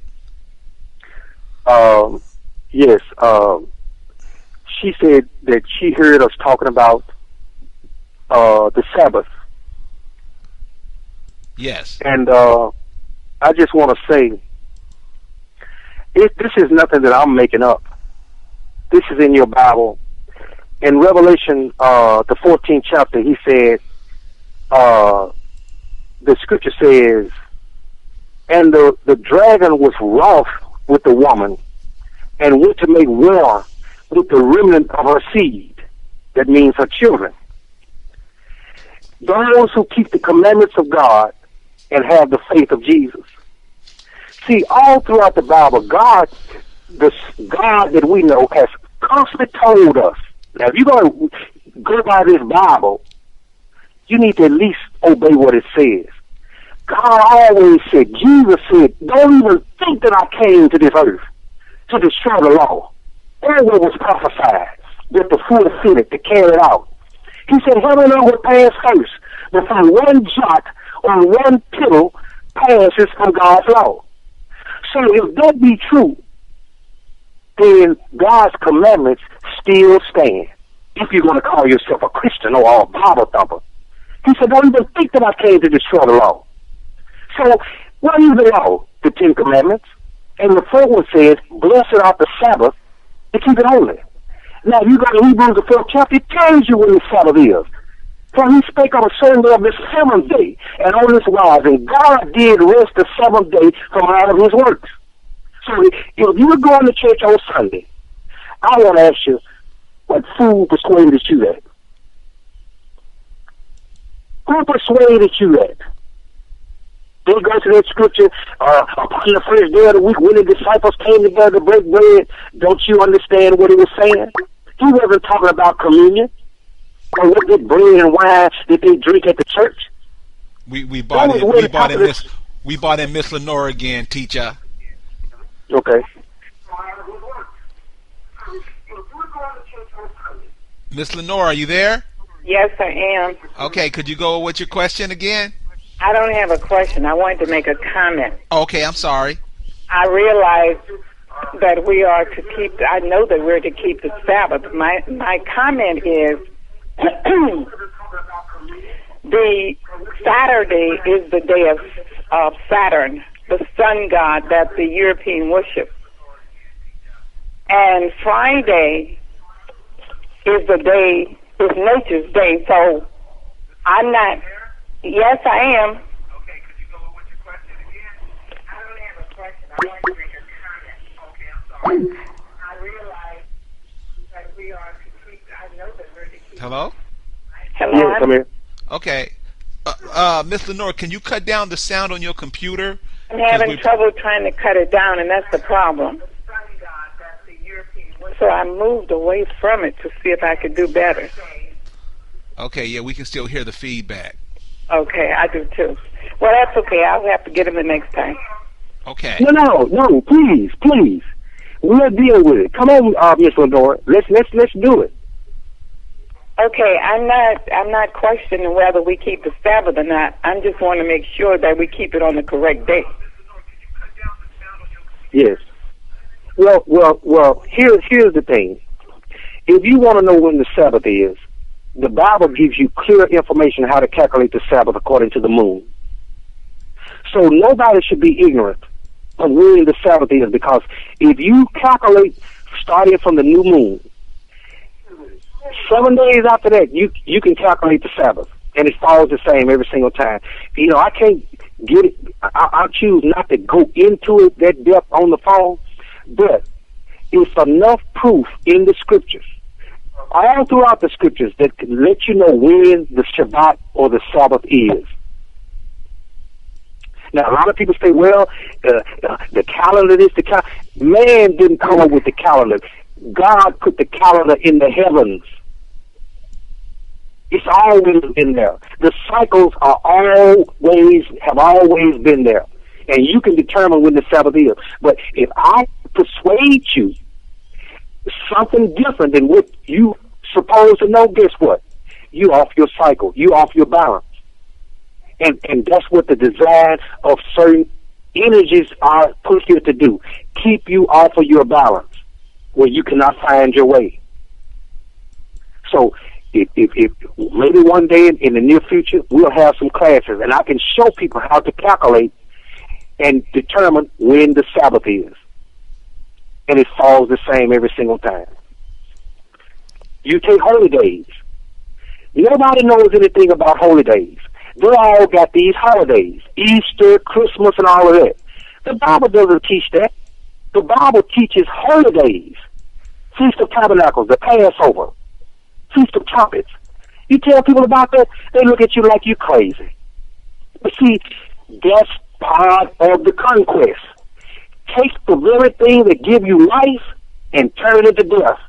Yes. She said that she heard us talking about the Sabbath. Yes. And I just want to say, this is nothing that I'm making up. This is in your Bible. In Revelation, the 14th chapter, he said, the scripture says, and the dragon was wroth with the woman and went to make war with the remnant of her seed. That means her children. Those who keep the commandments of God and have the faith of Jesus. See, all throughout the Bible, God, the God that we know, has constantly told us. Now, if you're going to go by this Bible, you need to at least obey what it says. God always said, Jesus said, don't even think that I came to this earth to destroy the law. Everywhere was prophesied that the fulfill it, to carry it out. He said, heaven and earth will pass first before one jot or one tittle passes from God's law. So if that be true, then God's commandments still stand. If you're going to call yourself a Christian or a Bible thumper. He said, don't even think that I came to destroy the law. So what is the law? The Ten Commandments. And the fourth one says, blessed art the Sabbath, to keep it holy. Now, you go to Hebrews, the 4th chapter, it tells you when the Sabbath is. For he spake on a certain day of the 7th day, and on this wise, and God did rest the 7th day from all of his works. So if you were going to church on Sunday, I want to ask you, what fool persuaded you that? Who persuaded you that? They go to that scripture, upon the first day of the week, when the disciples came together to break bread. Don't you understand what he was saying? He wasn't talking about communion or what that bread and wine that they drink at the church. We bought in Miss Lenore again, Ticha. Okay. Miss Lenore, are you there? Yes, I am. Okay, could you go with your question again? I don't have a question. I wanted to make a comment. Okay, I'm sorry. I realize that we are to keep, I know that we're to keep the Sabbath. My comment is the Saturday is the day of Saturn, the sun god that the European worship. And Friday is the day, is nature's day. So I'm not, yes, I am. Okay, could you go with your question again? I don't have a question. I want to make a comment. Okay, I'm sorry. I realize that we are to keep, I know that we're to keep. Hello? Hello? Yes, come here. Okay. Miss Lenore, can you cut down the sound on your computer? I'm having trouble trying to cut it down, and that's the problem. So I moved away from it to see if I could do better. Okay, yeah, we can still hear the feedback. Okay, I do too. Well, that's okay. I'll have to get him the next time. Okay. No, please. We'll deal with it. Come on, Miss Lenore. Let's do it. Okay, I'm not questioning whether we keep the Sabbath or not. I just want to make sure that we keep it on the correct day. Yes. Well. Here's the thing. If you want to know when the Sabbath is, the Bible gives you clear information how to calculate the Sabbath according to the moon. So nobody should be ignorant of when the Sabbath is, because if you calculate starting from the new moon, 7 days after that, you can calculate the Sabbath, and it falls the same every single time. You know, I can't get it. I choose not to go into it that depth on the phone, but it's enough proof in the scriptures, all throughout the scriptures, that can let you know when the Shabbat or the Sabbath is. Now, a lot of people say, well, the calendar is the calendar. Man didn't come up with the calendar. God put the calendar in the heavens. It's always been there. The cycles have always been there. And you can determine when the Sabbath is. But if I persuade you something different than what you supposed to know, guess what? You off your cycle. You off your balance. And that's what the design of certain energies are put here to do. Keep you off of your balance where you cannot find your way. So if maybe one day in the near future, we'll have some classes, and I can show people how to calculate and determine when the Sabbath is. And it falls the same every single time. You take holy days. Nobody knows anything about holy days. They all got these holidays, Easter, Christmas, and all of that. The Bible doesn't teach that. The Bible teaches holy days, Feast of Tabernacles, the Passover, Feast of Trumpets. You tell people about that, they look at you like you're crazy. But see, that's part of the conquest. Take the very thing that give you life and turn it into death.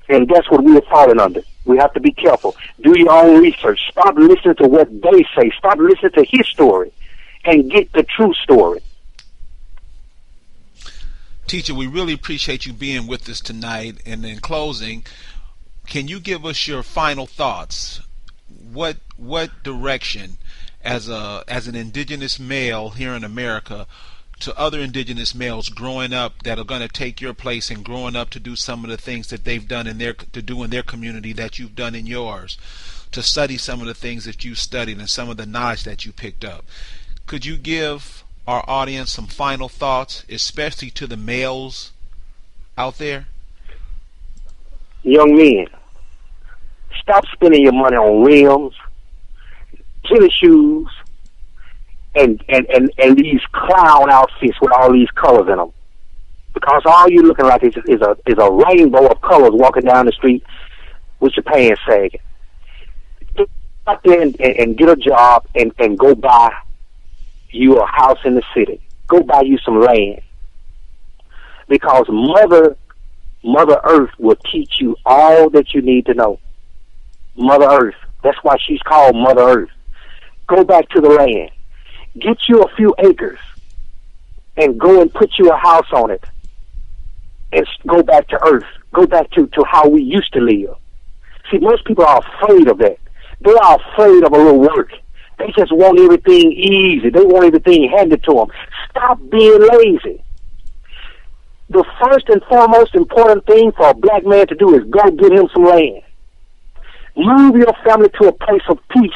And that's what we are falling under. We have to be careful. Do your own research. Stop listening to what they say. Stop listening to his story and get the true story. Teacher, we really appreciate you being with us tonight. And in closing, can you give us your final thoughts? What direction, as an indigenous male here in America, to other indigenous males growing up that are going to take your place and growing up to do some of the things that they've done in their community that you've done in yours, to study some of the things that you studied and some of the knowledge that you picked up? Could you give our audience some final thoughts, especially to the males out there? Young men, stop spending your money on rims, tennis shoes, and these clown outfits with all these colors in them, because all you're looking like is a rainbow of colors walking down the street with your pants sagging. Get out there and get a job and go buy you a house in the city. Go buy you some land, because Mother Earth will teach you all that you need to know. Mother Earth. That's why she's called Mother Earth. Go back to the land. Get you a few acres and go and put you a house on it and go back to earth. Go back to how we used to live. See, most people are afraid of that. They are afraid of a little work. They just want everything easy. They want everything handed to them. Stop being lazy. The first and foremost important thing for a black man to do is go get him some land. Move your family to a place of peace,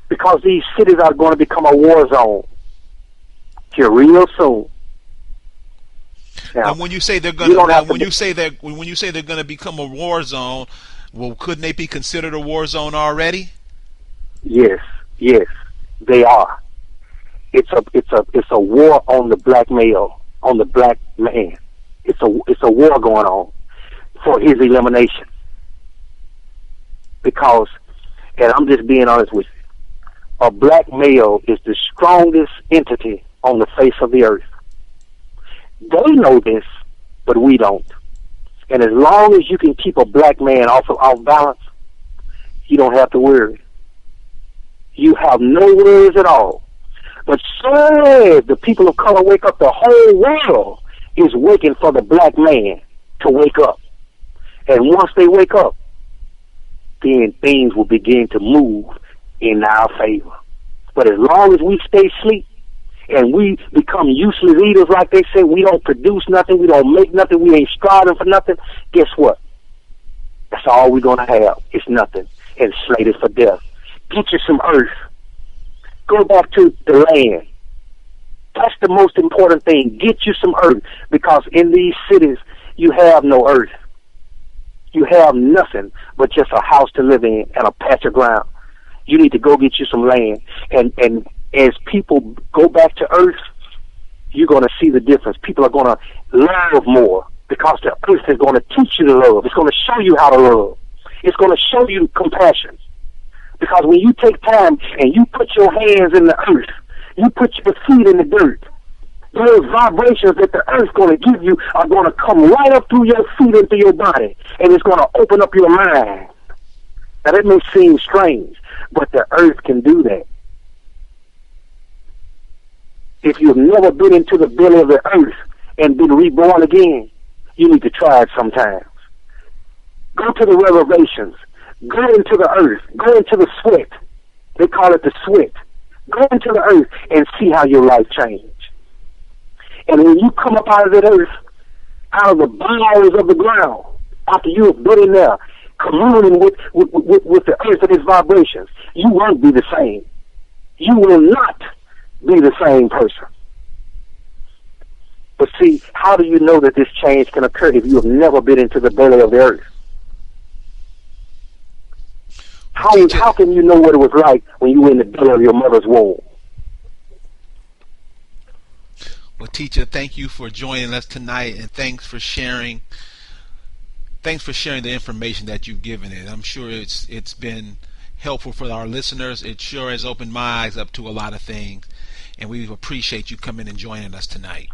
because these cities are going to become a war zone here real soon. Now, when you say they're going to, when you say they're going to become a war zone, well, couldn't they be considered a war zone already? Yes, they are. It's a war on the black male, on the black man. It's a war going on for his elimination. Because, and I'm just being honest with you, a black male is the strongest entity on the face of the earth. They know this, but we don't. And as long as you can keep a black man off balance, you don't have to worry. You have no worries at all. But so the people of color wake up, the whole world is waiting for the black man to wake up. And once they wake up, then things will begin to move in our favor. But as long as we stay asleep and we become useless eaters, like they say, we don't produce nothing, we don't make nothing, we ain't striving for nothing, guess what? That's all we're going to have. It's nothing. And slated for death. Get you some earth. Go back to the land. That's the most important thing. Get you some earth, because in these cities, you have no earth. You have nothing but just a house to live in and a patch of ground. You need to go get you some land. And as people go back to earth, you're going to see the difference. People are going to love more, because the earth is going to teach you to love. It's going to show you how to love. It's going to show you compassion. Because when you take time and you put your hands in the earth, you put your feet in the dirt, those vibrations that the earth's going to give you are going to come right up through your feet into your body, and it's going to open up your mind. Now, that may seem strange, but the earth can do that. If you've never been into the belly of the earth and been reborn again, you need to try it sometimes. Go to the reservations. Go into the earth. Go into the sweat. They call it the sweat. Go into the earth and see how your life changed. And when you come up out of that earth, out of the bowels of the ground, after you have been in there, communing with the earth and its vibrations, you won't be the same. You will not be the same person. But see, how do you know that this change can occur if you have never been into the belly of the earth? How can you know what it was like when you were in the belly of your mother's womb? Well, Ticha, thank you for joining us tonight, and thanks for sharing. Thanks for sharing the information that you've given it. I'm sure it's been helpful for our listeners. It sure has opened my eyes up to a lot of things, and we appreciate you coming and joining us tonight.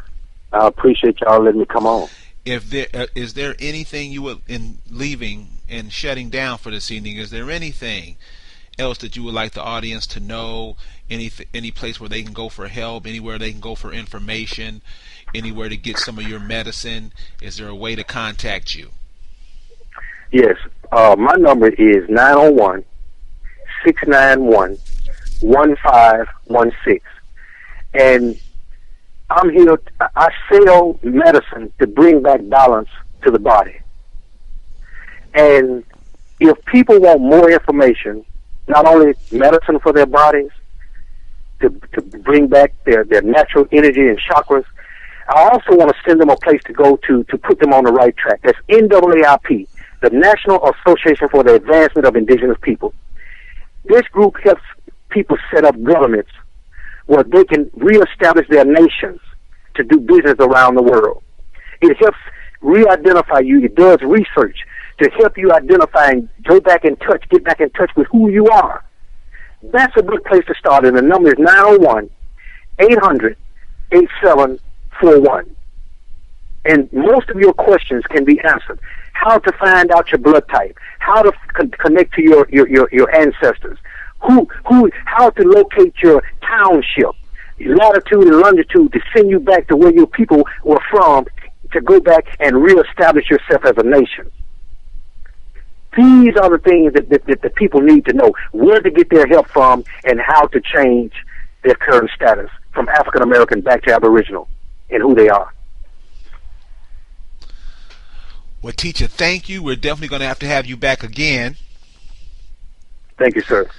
I appreciate y'all letting me come on. Is there anything you would, in leaving and shutting down for this evening, is there anything else that you would like the audience to know? Any place where they can go for help, anywhere they can go for information, anywhere to get some of your medicine? Is there a way to contact you? Yes. My number is 901-691-1516. And I'm here. I sell medicine to bring back balance to the body. And if people want more information, not only medicine for their bodies, to bring back their natural energy and chakras, I also want to send them a place to go to put them on the right track. That's NAAIP, the National Association for the Advancement of Indigenous People. This group helps people set up governments where they can reestablish their nations to do business around the world. It helps re-identify you. It does research to help you identify and get back in touch with who you are. That's a good place to start, and the number is 901-800-8741. And most of your questions can be answered. How to find out your blood type, how to connect to your ancestors, how to locate your township, latitude and longitude to send you back to where your people were from, to go back and reestablish yourself as a nation. These are the things that the people need to know, where to get their help from and how to change their current status from African American back to Aboriginal and who they are. Well, Ticha, thank you. We're definitely going to have you back again. Thank you, sir.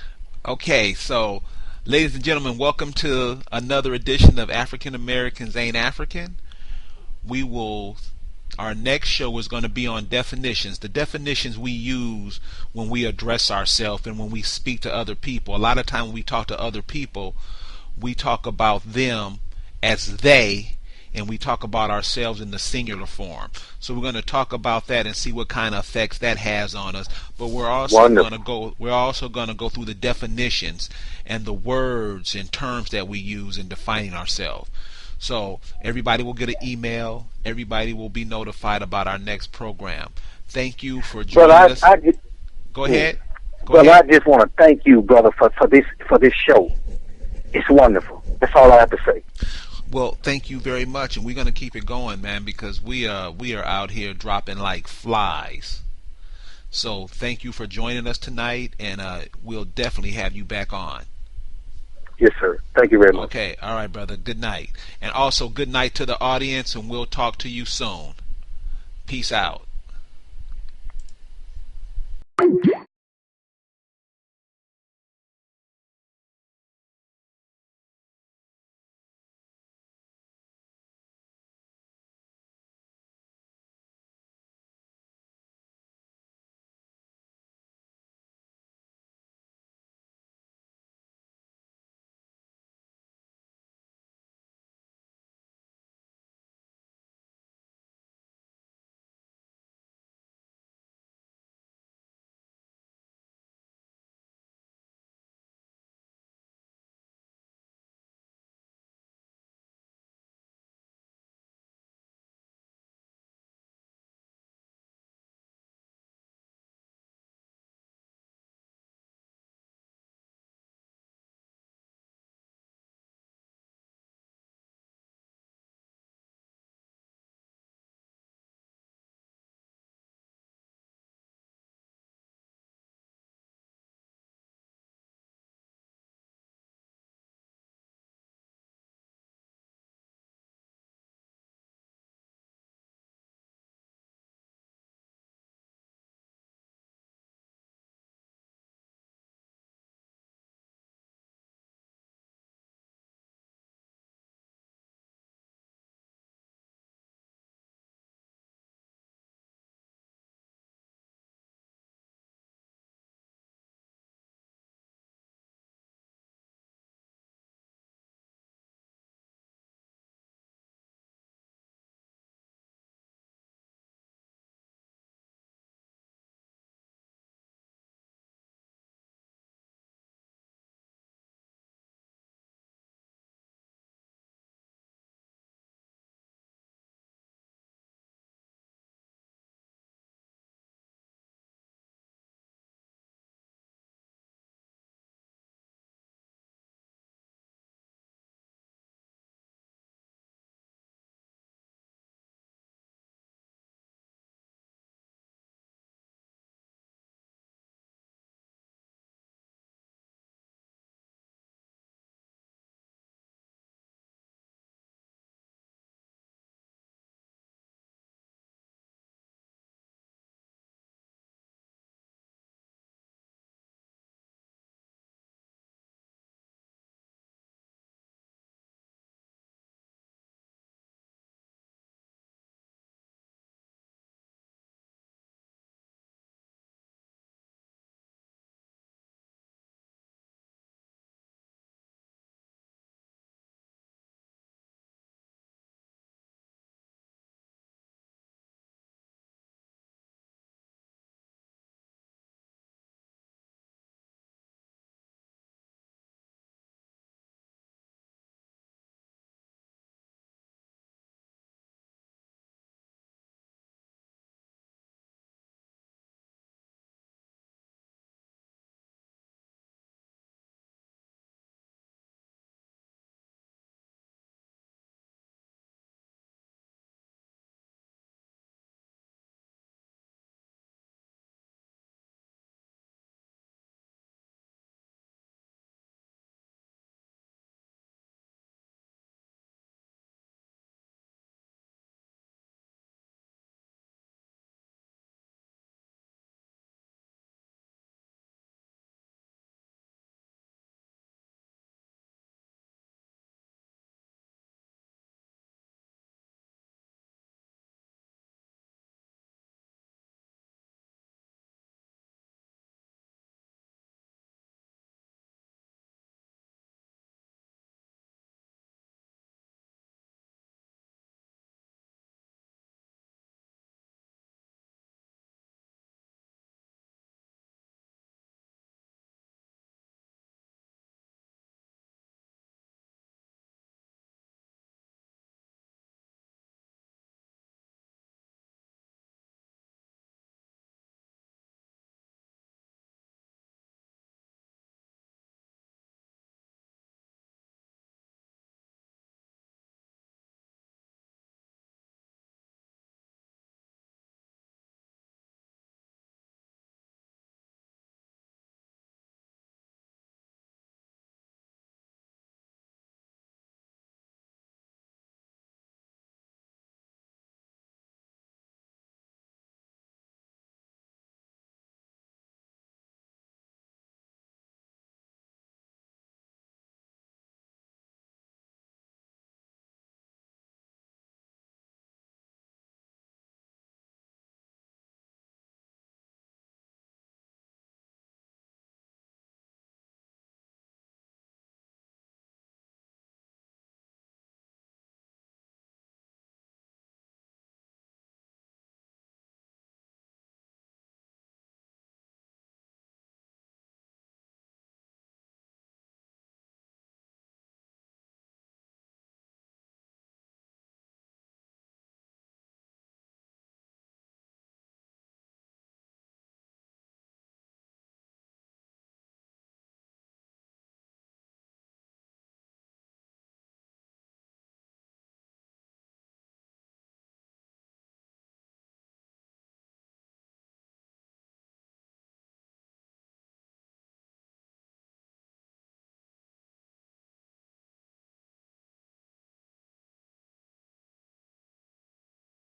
Okay, so ladies and gentlemen, welcome to another edition of African Americans Ain't African. Our next show is going to be on definitions, the definitions we use when we address ourselves and when we speak to other people. A lot of time when we talk to other people, we talk about them as they, and we talk about ourselves in the singular form. So we're going to talk about that and see what kind of effects that has on us. But we're also going to go through the definitions and the words and terms that we use in defining ourselves. So everybody will get an email. Everybody will be notified about our next program. Thank you for joining us. Go ahead. I just want to thank you, brother, for this show. It's wonderful. That's all I have to say. Well, thank you very much, and we're going to keep it going, man, because we are out here dropping like flies. So thank you for joining us tonight, and we'll definitely have you back on. Yes, sir. Thank you very much. Okay. All right, brother. Good night. And also, good night to the audience, and we'll talk to you soon. Peace out.